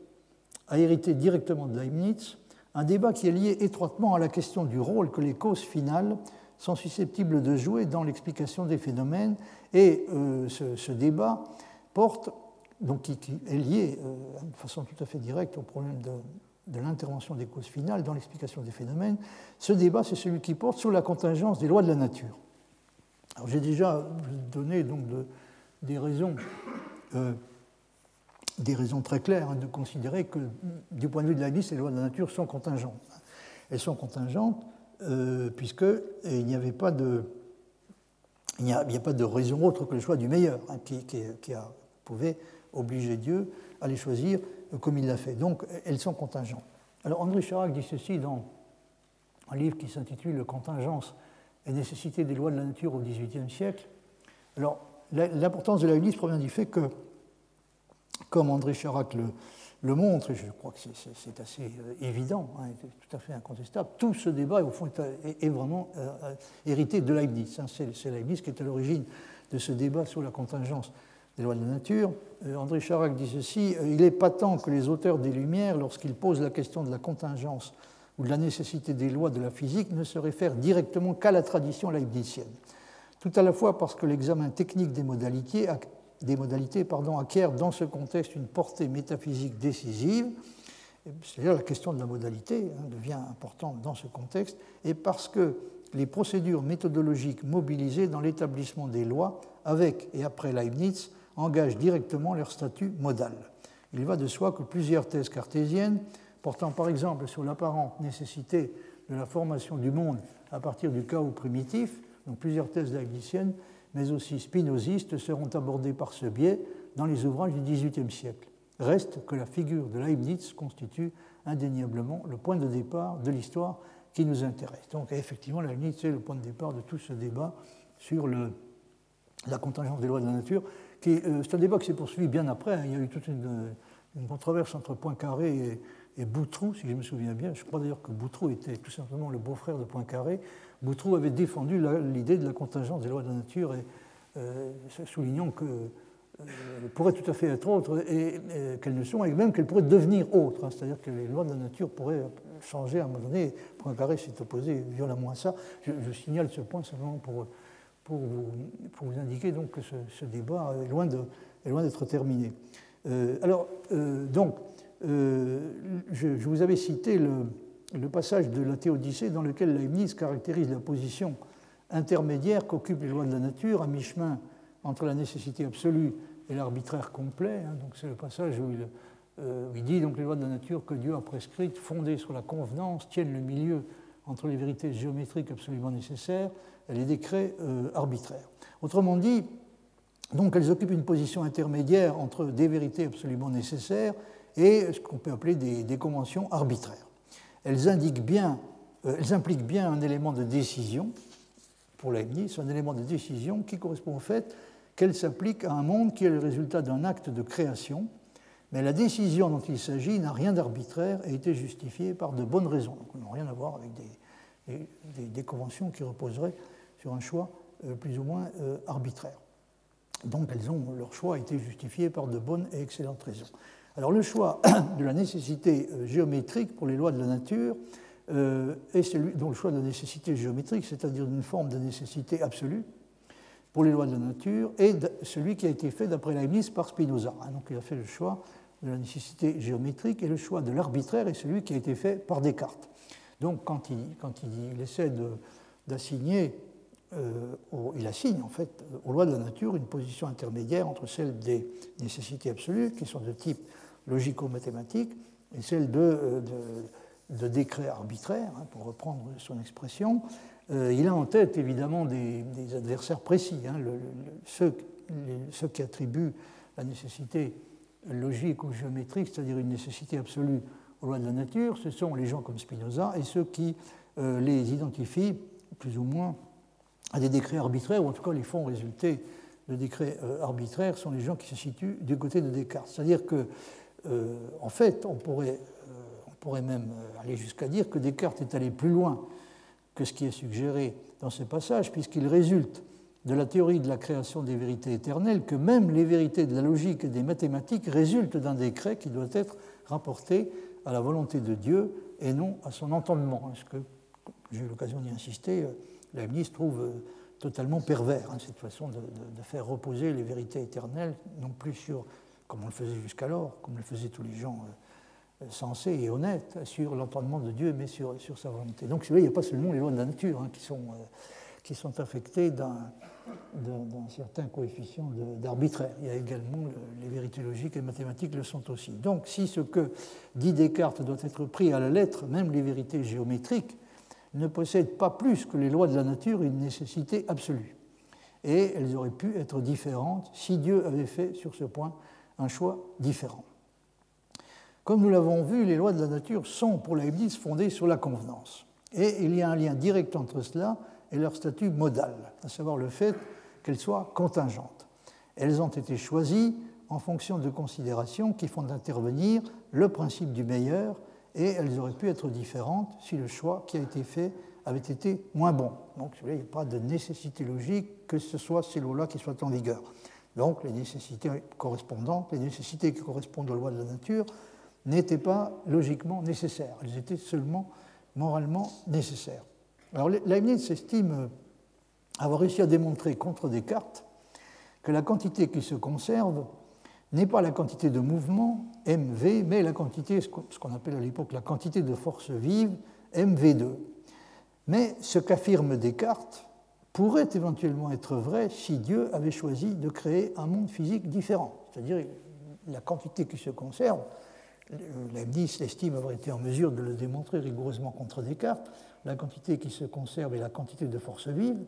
a hérité directement de Leibniz, un débat qui est lié étroitement à la question du rôle que les causes finales sont susceptibles de jouer dans l'explication des phénomènes. Et ce débat porte, donc qui est lié de façon tout à fait directe au problème de l'intervention des causes finales dans l'explication des phénomènes. Ce débat, c'est celui qui porte sur la contingence des lois de la nature. Alors, j'ai déjà donné donc des raisons très claires de considérer que, du point de vue de Leibniz, les lois de la nature sont contingentes. Elles sont contingentes puisqu'il n'y avait pas de raison autre que le choix du meilleur qui pouvait obliger Dieu à les choisir comme il l'a fait. Donc, elles sont contingentes. Alors, André Charac dit ceci dans un livre qui s'intitule « Contingence et nécessité des lois de la nature au XVIIIe siècle ». Alors, l'importance de Leibniz provient du fait que, comme André Charac le montre, et je crois que c'est assez évident, tout à fait incontestable, tout ce débat, au fond, est vraiment hérité de Leibniz. C'est Leibniz qui est à l'origine de ce débat sur la contingence des lois de la nature. André Charac dit ceci: « Il est patent que les auteurs des Lumières, lorsqu'ils posent la question de la contingence ou de la nécessité des lois de la physique, ne se réfèrent directement qu'à la tradition leibnizienne. Tout à la fois parce que l'examen technique des modalités acquiert dans ce contexte une portée métaphysique décisive, c'est-à-dire la question de la modalité devient importante dans ce contexte, et parce que les procédures méthodologiques mobilisées dans l'établissement des lois, avec et après Leibniz, engagent directement leur statut modal. Il va de soi que plusieurs thèses cartésiennes, portant par exemple sur l'apparente nécessité de la formation du monde à partir du chaos primitif, donc plusieurs thèses leibniziennes, mais aussi spinozistes, seront abordées par ce biais dans les ouvrages du XVIIIe siècle. Reste que la figure de Leibniz constitue indéniablement le point de départ de l'histoire qui nous intéresse. Donc effectivement, Leibniz, c'est le point de départ de tout ce débat sur la contingence des lois de la nature. C'est un débat qui s'est poursuivi bien après. Il y a eu toute une controverse entre Poincaré et Boutroux, si je me souviens bien. Je crois d'ailleurs que Boutroux était tout simplement le beau-frère de Poincaré. Boutroux avait défendu l'idée de la contingence des lois de la nature, soulignant qu'elles pourraient tout à fait être autres et qu'elles ne sont, et même qu'elles pourraient devenir autres. C'est-à-dire que les lois de la nature pourraient changer à un moment donné. Poincaré s'est opposé violemment à ça. Je signale ce point simplement pour vous indiquer donc que ce débat est loin d'être terminé. Je vous avais cité le passage de la Théodicée dans lequel Leibniz caractérise la position intermédiaire qu'occupent les lois de la nature à mi-chemin entre la nécessité absolue et l'arbitraire complet. Donc c'est le passage où il dit donc les lois de la nature que Dieu a prescrites, fondées sur la convenance, tiennent le milieu entre les vérités géométriques absolument nécessaires et les décrets arbitraires. Autrement dit, donc elles occupent une position intermédiaire entre des vérités absolument nécessaires et ce qu'on peut appeler des conventions arbitraires. Elles impliquent bien un élément de décision, pour Leibniz, un élément de décision qui correspond au fait qu'elles s'appliquent à un monde qui est le résultat d'un acte de création, mais la décision dont il s'agit n'a rien d'arbitraire et a été justifiée par de bonnes raisons. Donc, elles n'ont rien à voir avec des conventions qui reposeraient sur un choix plus ou moins arbitraire. Donc leur choix a été justifié par de bonnes et excellentes raisons. Alors le choix de la nécessité géométrique pour les lois de la nature est celui dont le choix de la nécessité géométrique, c'est-à-dire d'une forme de nécessité absolue pour les lois de la nature, est celui qui a été fait d'après Leibniz par Spinoza. Donc il a fait le choix de la nécessité géométrique et le choix de l'arbitraire est celui qui a été fait par Descartes. Donc quand il essaie d'assigner il assigne en fait aux lois de la nature une position intermédiaire entre celle des nécessités absolues, qui sont de type logico-mathématique, et celle de décrets arbitraires, pour reprendre son expression. Il a en tête évidemment des adversaires précis. Ceux qui attribuent la nécessité logique ou géométrique, c'est-à-dire une nécessité absolue aux lois de la nature, ce sont les gens comme Spinoza, et ceux qui les identifient plus ou moins à des décrets arbitraires, ou en tout cas les font résulter de décrets arbitraires, sont les gens qui se situent du côté de Descartes. C'est-à-dire que, en fait, on pourrait même aller jusqu'à dire que Descartes est allé plus loin que ce qui est suggéré dans ce passage, puisqu'il résulte de la théorie de la création des vérités éternelles que même les vérités de la logique et des mathématiques résultent d'un décret qui doit être rapporté à la volonté de Dieu et non à son entendement. Ce que j'ai eu l'occasion d'y insister, Leibniz trouve totalement pervers, cette façon de faire reposer les vérités éternelles, non plus sur, comme on le faisait jusqu'alors, comme le faisaient tous les gens sensés et honnêtes, sur l'entendement de Dieu, mais sur sa volonté. Donc, il n'y a pas seulement les lois de la nature qui sont affectées d'un certain coefficient d'arbitraire. Il y a également les vérités logiques et mathématiques le sont aussi. Donc, si ce que dit Descartes doit être pris à la lettre, même les vérités géométriques ne possèdent pas plus que les lois de la nature une nécessité absolue. Et elles auraient pu être différentes si Dieu avait fait sur ce point un choix différent. Comme nous l'avons vu, les lois de la nature sont pour Leibniz fondées sur la convenance. Et il y a un lien direct entre cela et leur statut modal, à savoir le fait qu'elles soient contingentes. Elles ont été choisies en fonction de considérations qui font intervenir le principe du meilleur, et elles auraient pu être différentes si le choix qui a été fait avait été moins bon. Donc, il n'y a pas de nécessité logique que ce soit ces lois-là qui soient en vigueur. Donc, les nécessités correspondantes, les nécessités qui correspondent aux lois de la nature, n'étaient pas logiquement nécessaires. Elles étaient seulement moralement nécessaires. Alors, Leibniz estime avoir réussi à démontrer contre Descartes que la quantité qui se conserve n'est pas la quantité de mouvement, mv, mais la quantité, ce qu'on appelle à l'époque la quantité de force vive, mv2. Mais ce qu'affirme Descartes pourrait éventuellement être vrai si Dieu avait choisi de créer un monde physique différent. C'est-à-dire la quantité qui se conserve, Leibniz estime avoir été en mesure de le démontrer rigoureusement contre Descartes, la quantité qui se conserve est la quantité de force vive,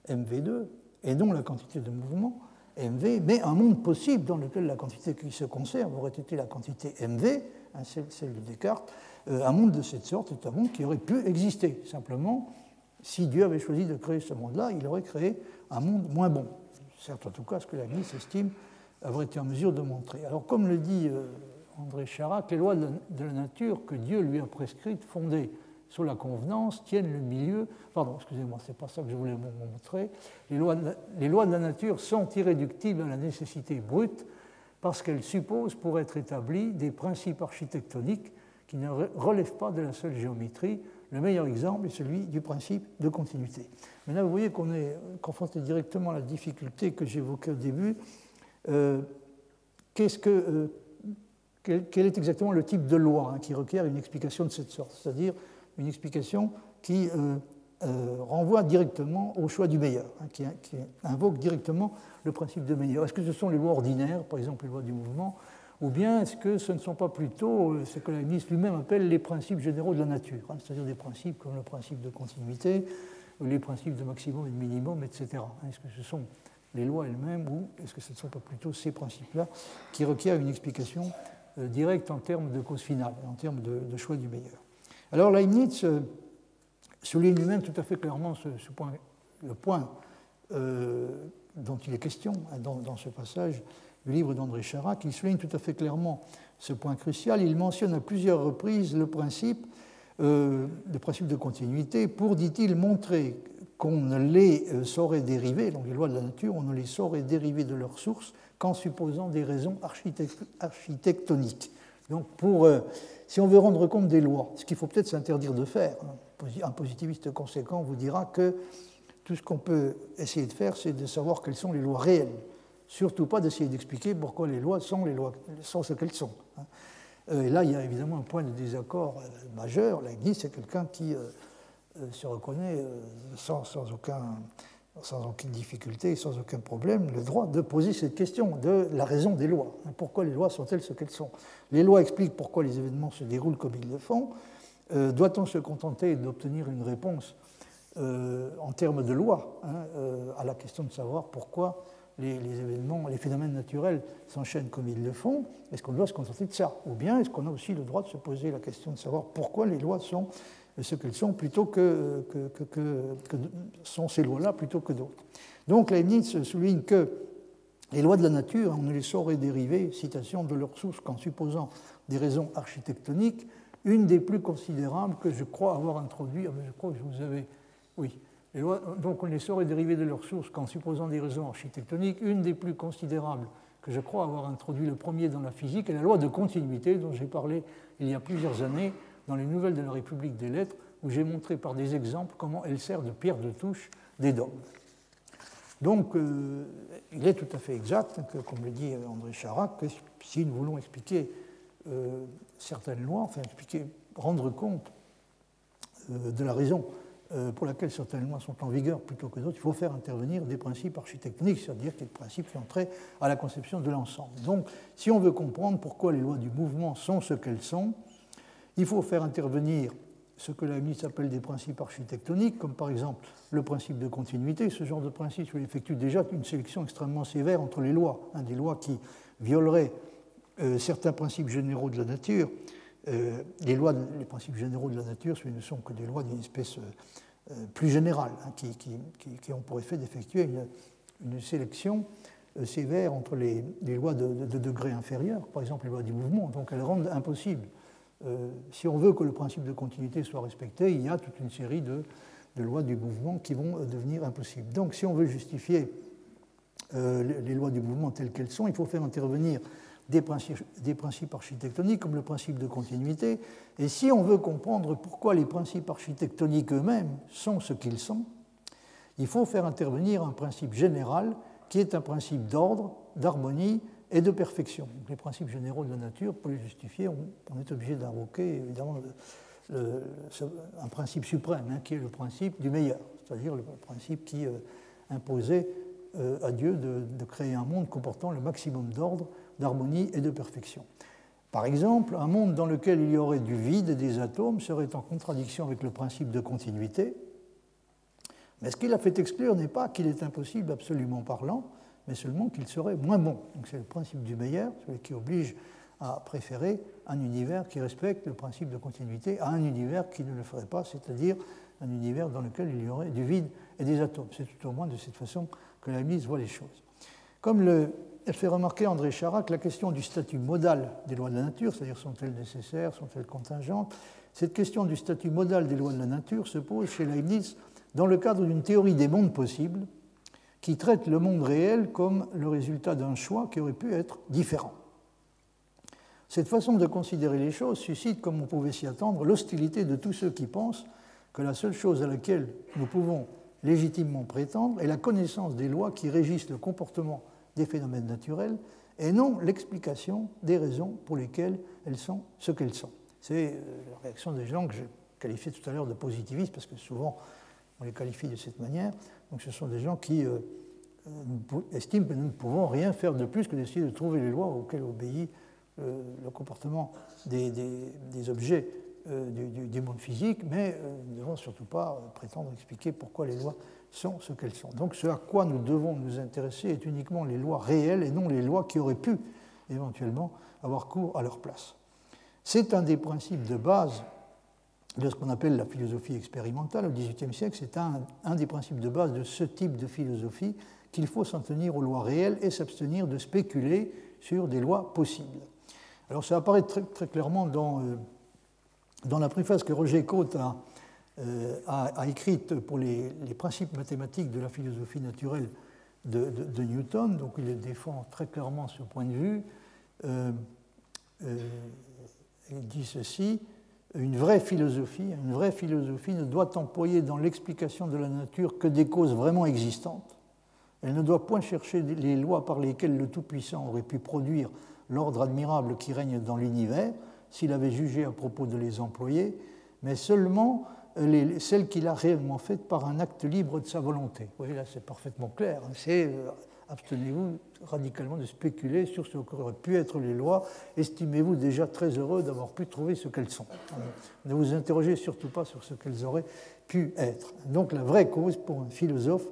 mv2, et non la quantité de mouvement, mv, mais un monde possible dans lequel la quantité qui se conserve aurait été la quantité mv, celle de Descartes. Un monde de cette sorte est un monde qui aurait pu exister. Simplement, si Dieu avait choisi de créer ce monde-là, il aurait créé un monde moins bon. C'est en tout cas ce que Leibniz estime avoir été en mesure de montrer. Alors, comme le dit André Charac, les lois de la nature que Dieu lui a prescrites, fondées sur la convenance, tiennent le milieu. Pardon, excusez-moi, c'est pas ça que je voulais vous montrer. Les lois de la nature sont irréductibles à la nécessité brute parce qu'elles supposent, pour être établies, des principes architectoniques qui ne relèvent pas de la seule géométrie. Le meilleur exemple est celui du principe de continuité. Maintenant, vous voyez qu'on est confronté directement à la difficulté que j'évoquais au début. Quel est exactement le type de loi qui requiert une explication de cette sorte, c'est-à-dire une explication qui renvoie directement au choix du meilleur, qui invoque directement le principe de meilleur. Est-ce que ce sont les lois ordinaires, par exemple les lois du mouvement, ou bien est-ce que ce ne sont pas plutôt ce que Leibniz lui-même appelle les principes généraux de la nature, c'est-à-dire des principes comme le principe de continuité, les principes de maximum et de minimum, etc. Est-ce que ce sont les lois elles-mêmes ou est-ce que ce ne sont pas plutôt ces principes-là qui requièrent une explication directe en termes de cause finale, en termes de choix du meilleur? Alors Leibniz souligne lui-même tout à fait clairement le point dont il est question dans ce passage du livre d'André Charac. Il souligne tout à fait clairement ce point crucial. Il mentionne à plusieurs reprises le principe de continuité pour, dit-il, montrer qu'on ne les saurait dériver, donc les lois de la nature, on ne les saurait dériver de leur source qu'en supposant des raisons architectoniques. Donc, si on veut rendre compte des lois, ce qu'il faut peut-être s'interdire de faire, un positiviste conséquent vous dira que tout ce qu'on peut essayer de faire, c'est de savoir quelles sont les lois réelles. Surtout pas d'essayer d'expliquer pourquoi les lois sont ce qu'elles sont. Et là, il y a évidemment un point de désaccord majeur. Leibniz, c'est quelqu'un qui se reconnaît sans aucune difficulté, sans aucun problème, le droit de poser cette question de la raison des lois. Pourquoi les lois sont-elles ce qu'elles sont? Les lois expliquent pourquoi les événements se déroulent comme ils le font. Doit-on se contenter d'obtenir une réponse en termes de loi à la question de savoir pourquoi les événements, les phénomènes naturels s'enchaînent comme ils le font? Est-ce qu'on doit se contenter de ça? Ou bien est-ce qu'on a aussi le droit de se poser la question de savoir pourquoi les lois sont ce qu'elles sont plutôt que sont ces lois-là plutôt que d'autres. Donc Leibniz souligne que les lois de la nature, on ne les saurait dériver, citation, de leur source qu'en supposant des raisons architectoniques, une des plus considérables que je crois avoir introduit, je crois que je vous avais, oui, les lois, donc on ne les saurait dériver de leur source qu'en supposant des raisons architectoniques, une des plus considérables que je crois avoir introduit le premier dans la physique est la loi de continuité dont j'ai parlé il y a plusieurs années dans les Nouvelles de la République des Lettres, où j'ai montré par des exemples comment elle sert de pierre de touche des dogmes. Donc, il est tout à fait exact, que, comme le dit André Charac, que si nous voulons expliquer certaines lois, enfin rendre compte de la raison pour laquelle certaines lois sont en vigueur plutôt que d'autres, il faut faire intervenir des principes architectoniques, c'est-à-dire des principes qui ont trait à la conception de l'ensemble. Donc, si on veut comprendre pourquoi les lois du mouvement sont ce qu'elles sont, il faut faire intervenir ce que Leibniz appelle des principes architectoniques, comme par exemple le principe de continuité. Ce genre de principe effectue déjà une sélection extrêmement sévère entre les lois, des lois qui violeraient certains principes généraux de la nature. Les principes généraux de la nature, ce ne sont que des lois d'une espèce plus générale, qui ont pour effet d'effectuer une sélection sévère entre les lois de degré inférieur, par exemple les lois du mouvement. Donc elles rendent impossible. Si on veut que le principe de continuité soit respecté, il y a toute une série de lois du mouvement qui vont devenir impossibles. Donc si on veut justifier les lois du mouvement telles qu'elles sont, il faut faire intervenir des principes architectoniques comme le principe de continuité. Et si on veut comprendre pourquoi les principes architectoniques eux-mêmes sont ce qu'ils sont, il faut faire intervenir un principe général qui est un principe d'ordre, d'harmonie et de perfection. Donc, les principes généraux de la nature, pour les justifier, on est obligé d'invoquer évidemment un principe suprême, qui est le principe du meilleur, c'est-à-dire le principe qui imposait à Dieu de créer un monde comportant le maximum d'ordre, d'harmonie et de perfection. Par exemple, un monde dans lequel il y aurait du vide et des atomes serait en contradiction avec le principe de continuité, mais ce qu'il a fait exclure n'est pas qu'il est impossible, absolument parlant, mais seulement qu'il serait moins bon. Donc c'est le principe du meilleur, celui qui oblige à préférer un univers qui respecte le principe de continuité à un univers qui ne le ferait pas, c'est-à-dire un univers dans lequel il y aurait du vide et des atomes. C'est tout au moins de cette façon que Leibniz voit les choses. Comme elle fait remarquer André Charac, la question du statut modal des lois de la nature, c'est-à-dire sont-elles nécessaires, sont-elles contingentes, cette question du statut modal des lois de la nature se pose chez Leibniz dans le cadre d'une théorie des mondes possibles qui traite le monde réel comme le résultat d'un choix qui aurait pu être différent. Cette façon de considérer les choses suscite, comme on pouvait s'y attendre, l'hostilité de tous ceux qui pensent que la seule chose à laquelle nous pouvons légitimement prétendre est la connaissance des lois qui régissent le comportement des phénomènes naturels et non l'explication des raisons pour lesquelles elles sont ce qu'elles sont. C'est la réaction des gens que j'ai qualifiés tout à l'heure de positivistes, parce que souvent on les qualifie de cette manière. Donc ce sont des gens qui estiment que nous ne pouvons rien faire de plus que d'essayer de trouver les lois auxquelles obéit le comportement des objets du monde physique, mais nous ne devons surtout pas prétendre expliquer pourquoi les lois sont ce qu'elles sont. Donc ce à quoi nous devons nous intéresser est uniquement les lois réelles et non les lois qui auraient pu éventuellement avoir cours à leur place. C'est un des principes de base de ce qu'on appelle la philosophie expérimentale au XVIIIe siècle. C'est un des principes de base de ce type de philosophie qu'il faut s'en tenir aux lois réelles et s'abstenir de spéculer sur des lois possibles. Alors ça apparaît très, très clairement dans la préface que Roger Cotte a écrite pour les principes mathématiques de la philosophie naturelle de Newton. Donc il défend très clairement ce point de vue. Il dit ceci: une vraie philosophie ne doit employer dans l'explication de la nature que des causes vraiment existantes. Elle ne doit point chercher les lois par lesquelles le Tout-Puissant aurait pu produire l'ordre admirable qui règne dans l'univers, s'il avait jugé à propos de les employer, mais seulement celles qu'il a réellement faites par un acte libre de sa volonté. Vous voyez, là, c'est parfaitement clair. C'est abstenez-vous radicalement de spéculer sur ce qu'auraient pu être les lois. Estimez-vous déjà très heureux d'avoir pu trouver ce qu'elles sont. Ne vous interrogez surtout pas sur ce qu'elles auraient pu être. Donc la vraie cause pour un philosophe,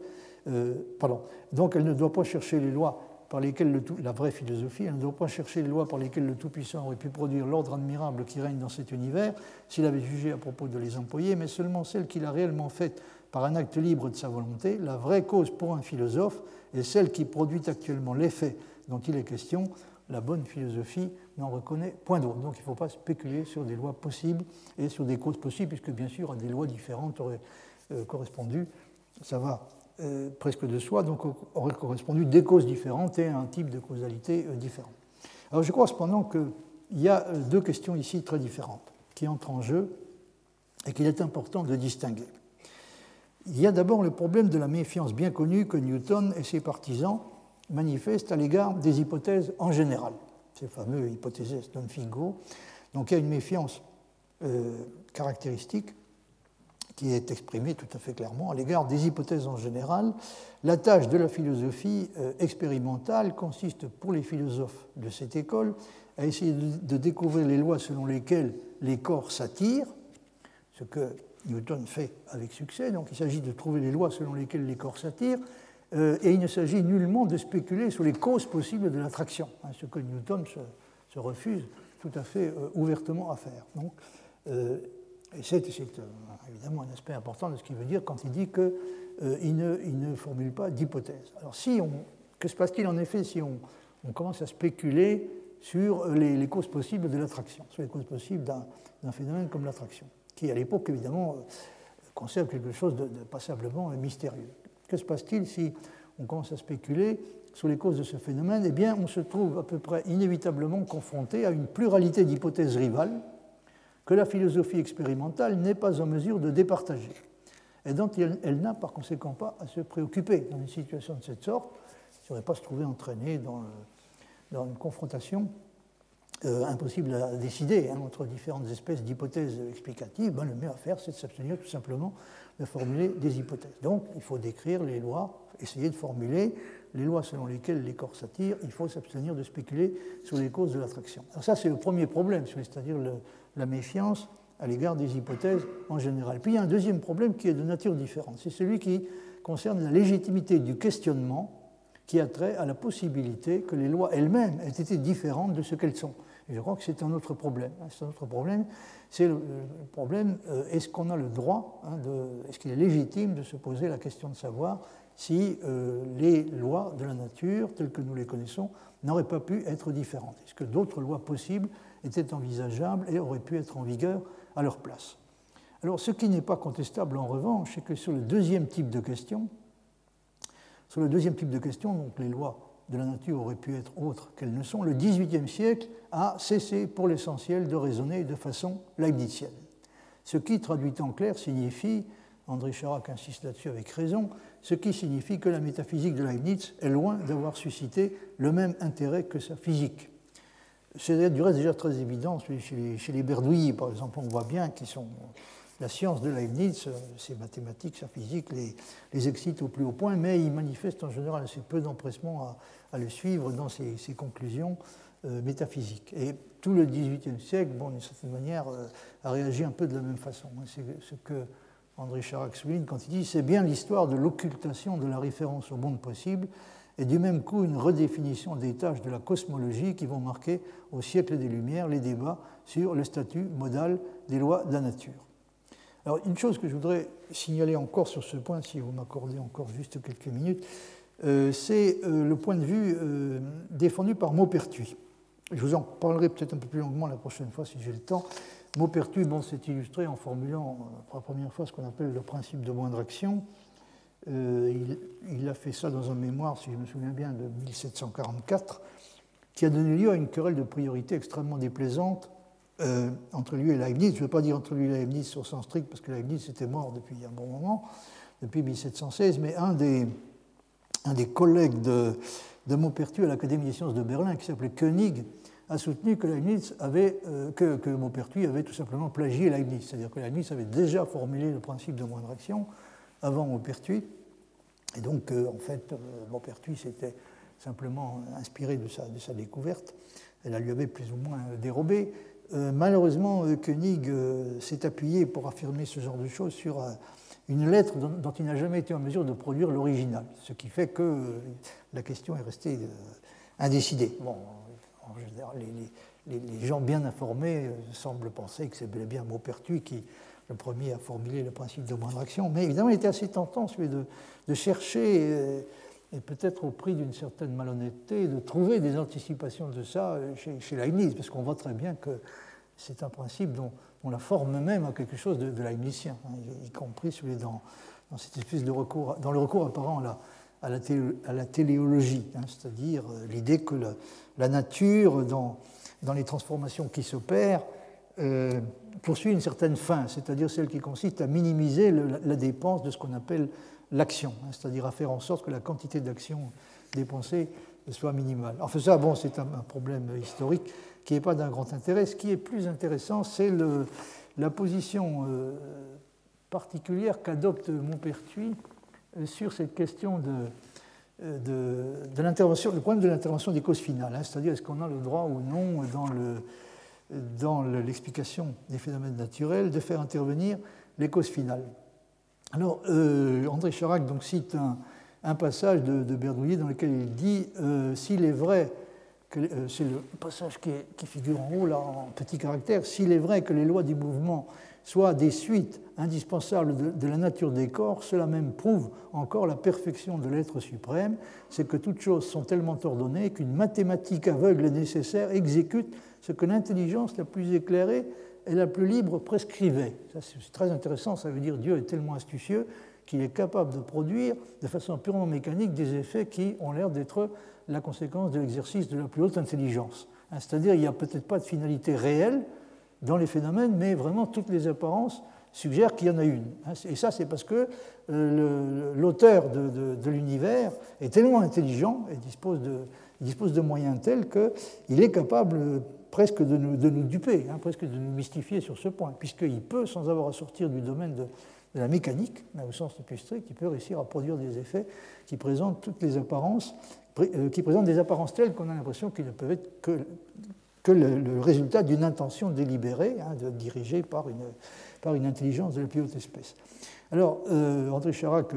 donc elle ne doit pas chercher les lois par lesquelles la vraie philosophie, elle ne doit pas chercher les lois par lesquelles le Tout-Puissant aurait pu produire l'ordre admirable qui règne dans cet univers, s'il avait jugé à propos de les employer, mais seulement celle qu'il a réellement faite par un acte libre de sa volonté. La vraie cause pour un philosophe est celle qui produit actuellement l'effet dont il est question. La bonne philosophie n'en reconnaît point d'autre. Donc il ne faut pas spéculer sur des lois possibles et sur des causes possibles, puisque bien sûr, à des lois différentes auraient correspondu, ça va presque de soi, donc aurait correspondu des causes différentes et un type de causalité différent. Alors je crois cependant qu'il y a deux questions ici très différentes qui entrent en jeu et qu'il est important de distinguer. Il y a d'abord le problème de la méfiance bien connue que Newton et ses partisans manifestent à l'égard des hypothèses en général, ces fameux hypotheses non fingo. Donc il y a une méfiance caractéristique qui est exprimée tout à fait clairement à l'égard des hypothèses en général. La tâche de la philosophie expérimentale consiste pour les philosophes de cette école à essayer de découvrir les lois selon lesquelles les corps s'attirent, ce que Newton fait avec succès. Donc il s'agit de trouver les lois selon lesquelles les corps s'attirent, et il ne s'agit nullement de spéculer sur les causes possibles de l'attraction, ce que Newton se refuse tout à fait ouvertement à faire. Donc, et c'est évidemment un aspect important de ce qu'il veut dire quand il dit qu'il ne formule pas d'hypothèse. Alors, que se passe-t-il en effet si on commence à spéculer sur les causes possibles de l'attraction, sur les causes possibles d'un phénomène comme l'attraction, qui à l'époque, évidemment, conserve quelque chose de passablement mystérieux. Que se passe-t-il si on commence à spéculer sur les causes de ce phénomène? Eh bien, on se trouve à peu près inévitablement confronté à une pluralité d'hypothèses rivales que la philosophie expérimentale n'est pas en mesure de départager, et dont elle n'a par conséquent pas à se préoccuper. Dans une situation de cette sorte, il ne faudrait pas se trouver entraîné dans une confrontation impossible à décider entre différentes espèces d'hypothèses explicatives. Le mieux à faire, c'est de s'abstenir tout simplement de formuler des hypothèses. Donc, il faut décrire les lois, essayer de formuler les lois selon lesquelles les corps s'attirent. Il faut s'abstenir de spéculer sur les causes de l'attraction. Alors ça, c'est le premier problème, c'est-à-dire la méfiance à l'égard des hypothèses en général. Puis il y a un deuxième problème qui est de nature différente. C'est celui qui concerne la légitimité du questionnement qui a trait à la possibilité que les lois elles-mêmes aient été différentes de ce qu'elles sont. Et je crois que c'est un autre problème. C'est un autre problème. C'est le problème, est-ce qu'on a le droit, est-ce qu'il est légitime de se poser la question de savoir si les lois de la nature, telles que nous les connaissons, n'auraient pas pu être différentes? Est-ce que d'autres lois possibles étaient envisageables et auraient pu être en vigueur à leur place? Alors, ce qui n'est pas contestable en revanche, c'est que sur le deuxième type de question, donc les lois de la nature auraient pu être autres qu'elles ne sont, le XVIIIe siècle a cessé pour l'essentiel de raisonner de façon leibnizienne. Ce qui, traduit en clair, signifie, André Charac insiste là-dessus avec raison, ce qui signifie que la métaphysique de Leibniz est loin d'avoir suscité le même intérêt que sa physique. C'est du reste déjà très évident chez les Berdouillis, par exemple. On voit bien qu'ils sont... La science de Leibniz, ses mathématiques, sa physique, les excite au plus haut point, mais il manifeste en général assez peu d'empressement à le suivre dans ses conclusions métaphysiques. Et tout le XVIIIe siècle, d'une certaine manière, a réagi un peu de la même façon. C'est ce que André Charac souligne quand il dit « c'est bien l'histoire de l'occultation de la référence au monde possible et du même coup une redéfinition des tâches de la cosmologie qui vont marquer au siècle des Lumières les débats sur le statut modal des lois de la nature ». Alors, une chose que je voudrais signaler encore sur ce point, si vous m'accordez encore juste quelques minutes, c'est le point de vue défendu par Maupertuis. Je vous en parlerai peut-être un peu plus longuement la prochaine fois si j'ai le temps. Maupertuis s'est illustré en formulant pour la première fois ce qu'on appelle le principe de moindre action. Il a fait ça dans un mémoire, si je me souviens bien, de 1744, qui a donné lieu à une querelle de priorité extrêmement déplaisante entre lui et Leibniz. Je ne veux pas dire entre lui et Leibniz au sens strict, parce que Leibniz était mort depuis un bon moment, depuis 1716, mais un des collègues de Maupertuis à l'Académie des sciences de Berlin, qui s'appelait Koenig, a soutenu que que Maupertuis avait tout simplement plagié Leibniz. C'est-à-dire que Leibniz avait déjà formulé le principe de moindre action avant Maupertuis. Et donc, en fait, Maupertuis s'était simplement inspiré de sa découverte. Elle la lui avait plus ou moins dérobée. Malheureusement, Koenig s'est appuyé pour affirmer ce genre de choses sur une lettre dont il n'a jamais été en mesure de produire l'original, ce qui fait que la question est restée indécidé. Bon, en général, les gens bien informés semblent penser que c'est bel et bien Maupertuis qui, le premier, a formulé le principe de moindre action, mais évidemment, il était assez tentant, celui de chercher, et peut-être au prix d'une certaine malhonnêteté, de trouver des anticipations de ça chez Leibniz, parce qu'on voit très bien que c'est un principe dont la forme même a quelque chose de leibnizien, hein, y compris celui dans cette espèce de recours, dans le recours apparent à la téléologie, hein, c'est-à-dire l'idée que la nature, dans les transformations qui s'opèrent, poursuit une certaine fin, c'est-à-dire celle qui consiste à minimiser la dépense de ce qu'on appelle l'action, hein, c'est-à-dire à faire en sorte que la quantité d'action dépensée soit minimale. Enfin ça, bon, c'est un problème historique qui n'est pas d'un grand intérêt. Ce qui est plus intéressant, c'est la position particulière qu'adopte Maupertuis sur cette question de l'intervention, le problème de l'intervention des causes finales, hein, c'est-à-dire est-ce qu'on a le droit ou non dans l'explication des phénomènes naturels de faire intervenir les causes finales. Alors, André Charac donc, cite un passage de Berdouillet dans lequel il dit s'il est vrai, c'est le passage qui figure en haut, là, en petit caractère, s'il est vrai que les lois du mouvement soient des suites indispensables de la nature des corps, cela même prouve encore la perfection de l'être suprême, c'est que toutes choses sont tellement ordonnées qu'une mathématique aveugle et nécessaire exécute ce que l'intelligence la plus éclairée et la plus libre prescrivait. Ça, c'est très intéressant, ça veut dire Dieu est tellement astucieux qu'il est capable de produire de façon purement mécanique des effets qui ont l'air d'être la conséquence de l'exercice de la plus haute intelligence. C'est-à-dire qu'il n'y a peut-être pas de finalité réelle dans les phénomènes, mais vraiment toutes les apparences suggèrent qu'il y en a une. Et ça, c'est parce que l'auteur de l'univers est tellement intelligent et dispose de moyens tels qu'il est capable presque de nous duper, hein, presque de nous mystifier sur ce point, puisqu'il peut, sans avoir à sortir du domaine de la mécanique, au sens le plus strict, il peut réussir à produire des effets qui présentent toutes les apparences, qui présentent des apparences telles qu'on a l'impression qu'ils ne peuvent être que le résultat d'une intention délibérée, hein, dirigée par une intelligence de la plus haute espèce. Alors, André Charac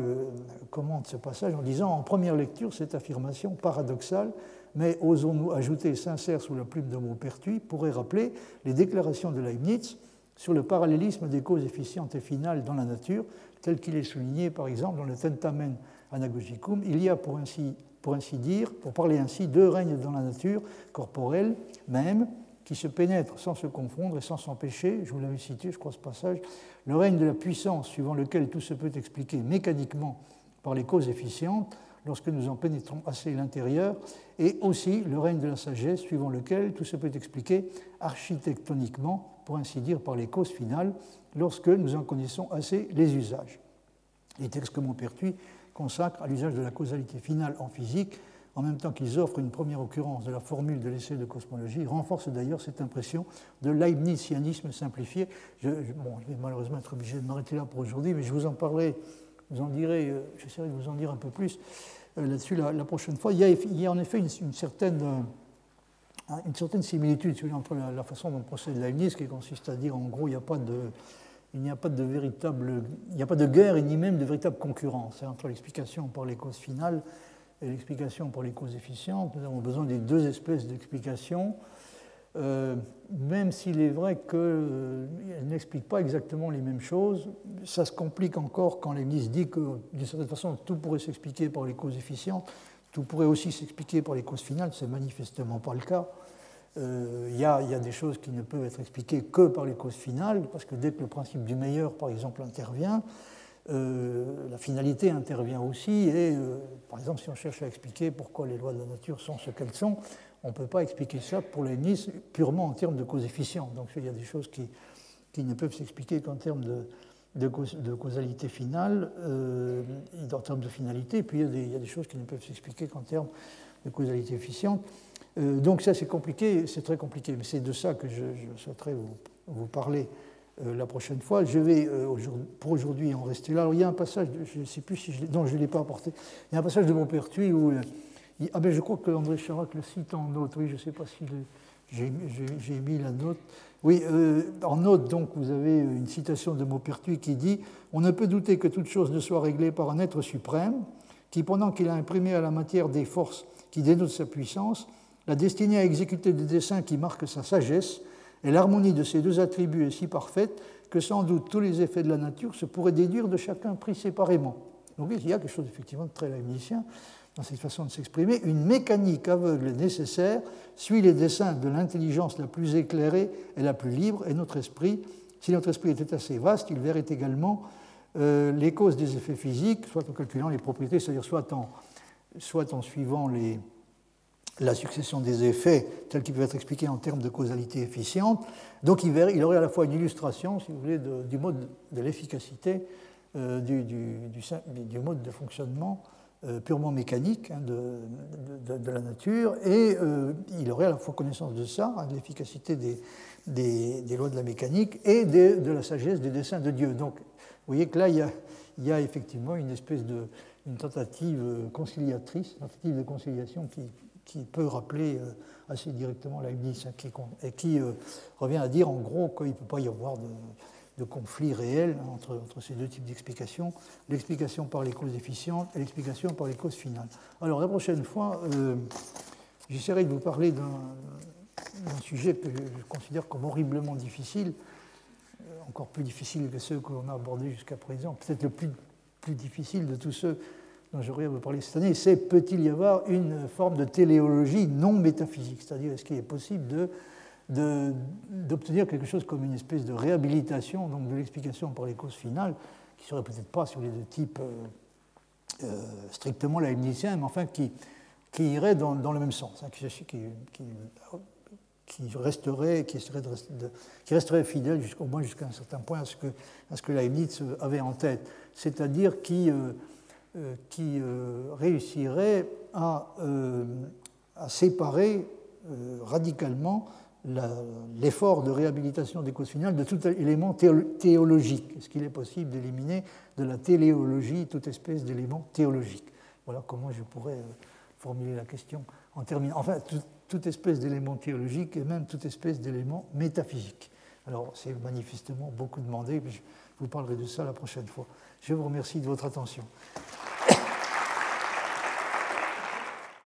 commente ce passage en disant « En première lecture, cette affirmation paradoxale, mais osons-nous ajouter sincère sous la plume de Maupertuis, pourrait rappeler les déclarations de Leibniz sur le parallélisme des causes efficientes et finales dans la nature, tel qu'il est souligné par exemple dans le Tentamen Anagogicum. Il y a pour ainsi dire, pour parler ainsi, deux règnes dans la nature corporelle même, qui se pénètrent sans se confondre et sans s'empêcher, je vous l'avais cité, je crois, ce passage, le règne de la puissance, suivant lequel tout se peut expliquer mécaniquement par les causes efficientes, lorsque nous en pénétrons assez l'intérieur, et aussi le règne de la sagesse, suivant lequel tout se peut expliquer architectoniquement, pour ainsi dire, par les causes finales, lorsque nous en connaissons assez les usages. Les textes que Maupertuis consacre à l'usage de la causalité finale en physique, en même temps qu'ils offrent une première occurrence de la formule de l'essai de cosmologie, renforcent d'ailleurs cette impression de leibnizianisme simplifié. Je vais malheureusement être obligé de m'arrêter là pour aujourd'hui, mais je vous en parlerai, j'essaierai de vous en dire un peu plus là-dessus la prochaine fois. Il y a en effet une certaine similitude entre la façon dont procède Leibniz, qui consiste à dire en gros il n'y a pas de guerre et ni même de véritable concurrence entre l'explication par les causes finales et l'explication par les causes efficientes. Nous avons besoin des deux espèces d'explications, même s'il est vrai qu'elles n'expliquent pas exactement les mêmes choses. Ça se complique encore quand Leibniz dit que, d'une certaine façon, tout pourrait s'expliquer par les causes efficientes, tout pourrait aussi s'expliquer par les causes finales. Ce n'est manifestement pas le cas. Il y a des choses qui ne peuvent être expliquées que par les causes finales, parce que dès que le principe du meilleur, par exemple, intervient, la finalité intervient aussi, et par exemple, si on cherche à expliquer pourquoi les lois de la nature sont ce qu'elles sont, on ne peut pas expliquer ça pour Leibniz purement en termes de cause efficiente. Donc il y a des choses qui ne peuvent s'expliquer qu'en termes de causalité finale, en termes de finalité, et puis il y a des choses qui ne peuvent s'expliquer qu'en termes de causalité efficiente. Donc ça c'est compliqué, c'est très compliqué, mais c'est de ça que je souhaiterais vous parler la prochaine fois. Je vais pour aujourd'hui en rester là. Alors il y a un passage, je ne sais plus si je ne l'ai pas apporté, il y a un passage de Maupertuis où, je crois que André Charac le cite en note, oui, je ne sais pas si j'ai mis la note. Oui, en note, donc, vous avez une citation de Maupertuis qui dit « On ne peut douter que toute chose ne soit réglée par un être suprême, qui, pendant qu'il a imprimé à la matière des forces qui dénotent sa puissance, l'a destiné à exécuter des desseins qui marquent sa sagesse, et l'harmonie de ces deux attributs est si parfaite que sans doute tous les effets de la nature se pourraient déduire de chacun pris séparément. Donc il y a quelque chose effectivement de très leibnizien dans cette façon de s'exprimer. Une mécanique aveugle nécessaire suit les desseins de l'intelligence la plus éclairée et la plus libre, et notre esprit, si notre esprit était assez vaste, il verrait également les causes des effets physiques, soit en calculant les propriétés, c'est-à-dire soit en suivant la succession des effets tels qu'ils peuvent être expliqués en termes de causalité efficiente. Donc il aurait à la fois une illustration, si vous voulez, du mode de l'efficacité du mode de fonctionnement purement mécanique de la nature, et il aurait à la fois connaissance de ça, de l'efficacité des lois de la mécanique et de la sagesse des desseins de Dieu. Donc vous voyez que là, il y a effectivement une espèce une tentative conciliatrice, une tentative de conciliation qui peut rappeler assez directement Leibniz, et qui revient à dire en gros qu'il ne peut pas y avoir de conflit réel entre ces deux types d'explications, l'explication par les causes efficientes et l'explication par les causes finales. Alors la prochaine fois, j'essaierai de vous parler d'un sujet que je considère comme horriblement difficile, encore plus difficile que ceux que l'on a abordés jusqu'à présent, peut-être le plus difficile de tous ceux dont j'aurais à vous parler cette année, c'est peut-il y avoir une forme de téléologie non métaphysique, c'est-à-dire est-ce qu'il est possible d'obtenir quelque chose comme une espèce de réhabilitation donc de l'explication par les causes finales, qui ne serait peut-être pas sur les deux types strictement leibnizien, mais enfin qui irait dans le même sens, hein, qui resterait fidèle au moins jusqu'à un certain point à ce que Leibniz avait en tête, c'est-à-dire qui réussirait à séparer radicalement l'effort de réhabilitation des causes finales de tout élément théologique. Est-ce qu'il est possible d'éliminer de la téléologie toute espèce d'élément théologique? Voilà comment je pourrais formuler la question en terminant. Enfin, toute espèce d'élément théologique et même toute espèce d'élément métaphysique. Alors, c'est manifestement beaucoup demandé, mais je vous parlerai de ça la prochaine fois. Je vous remercie de votre attention.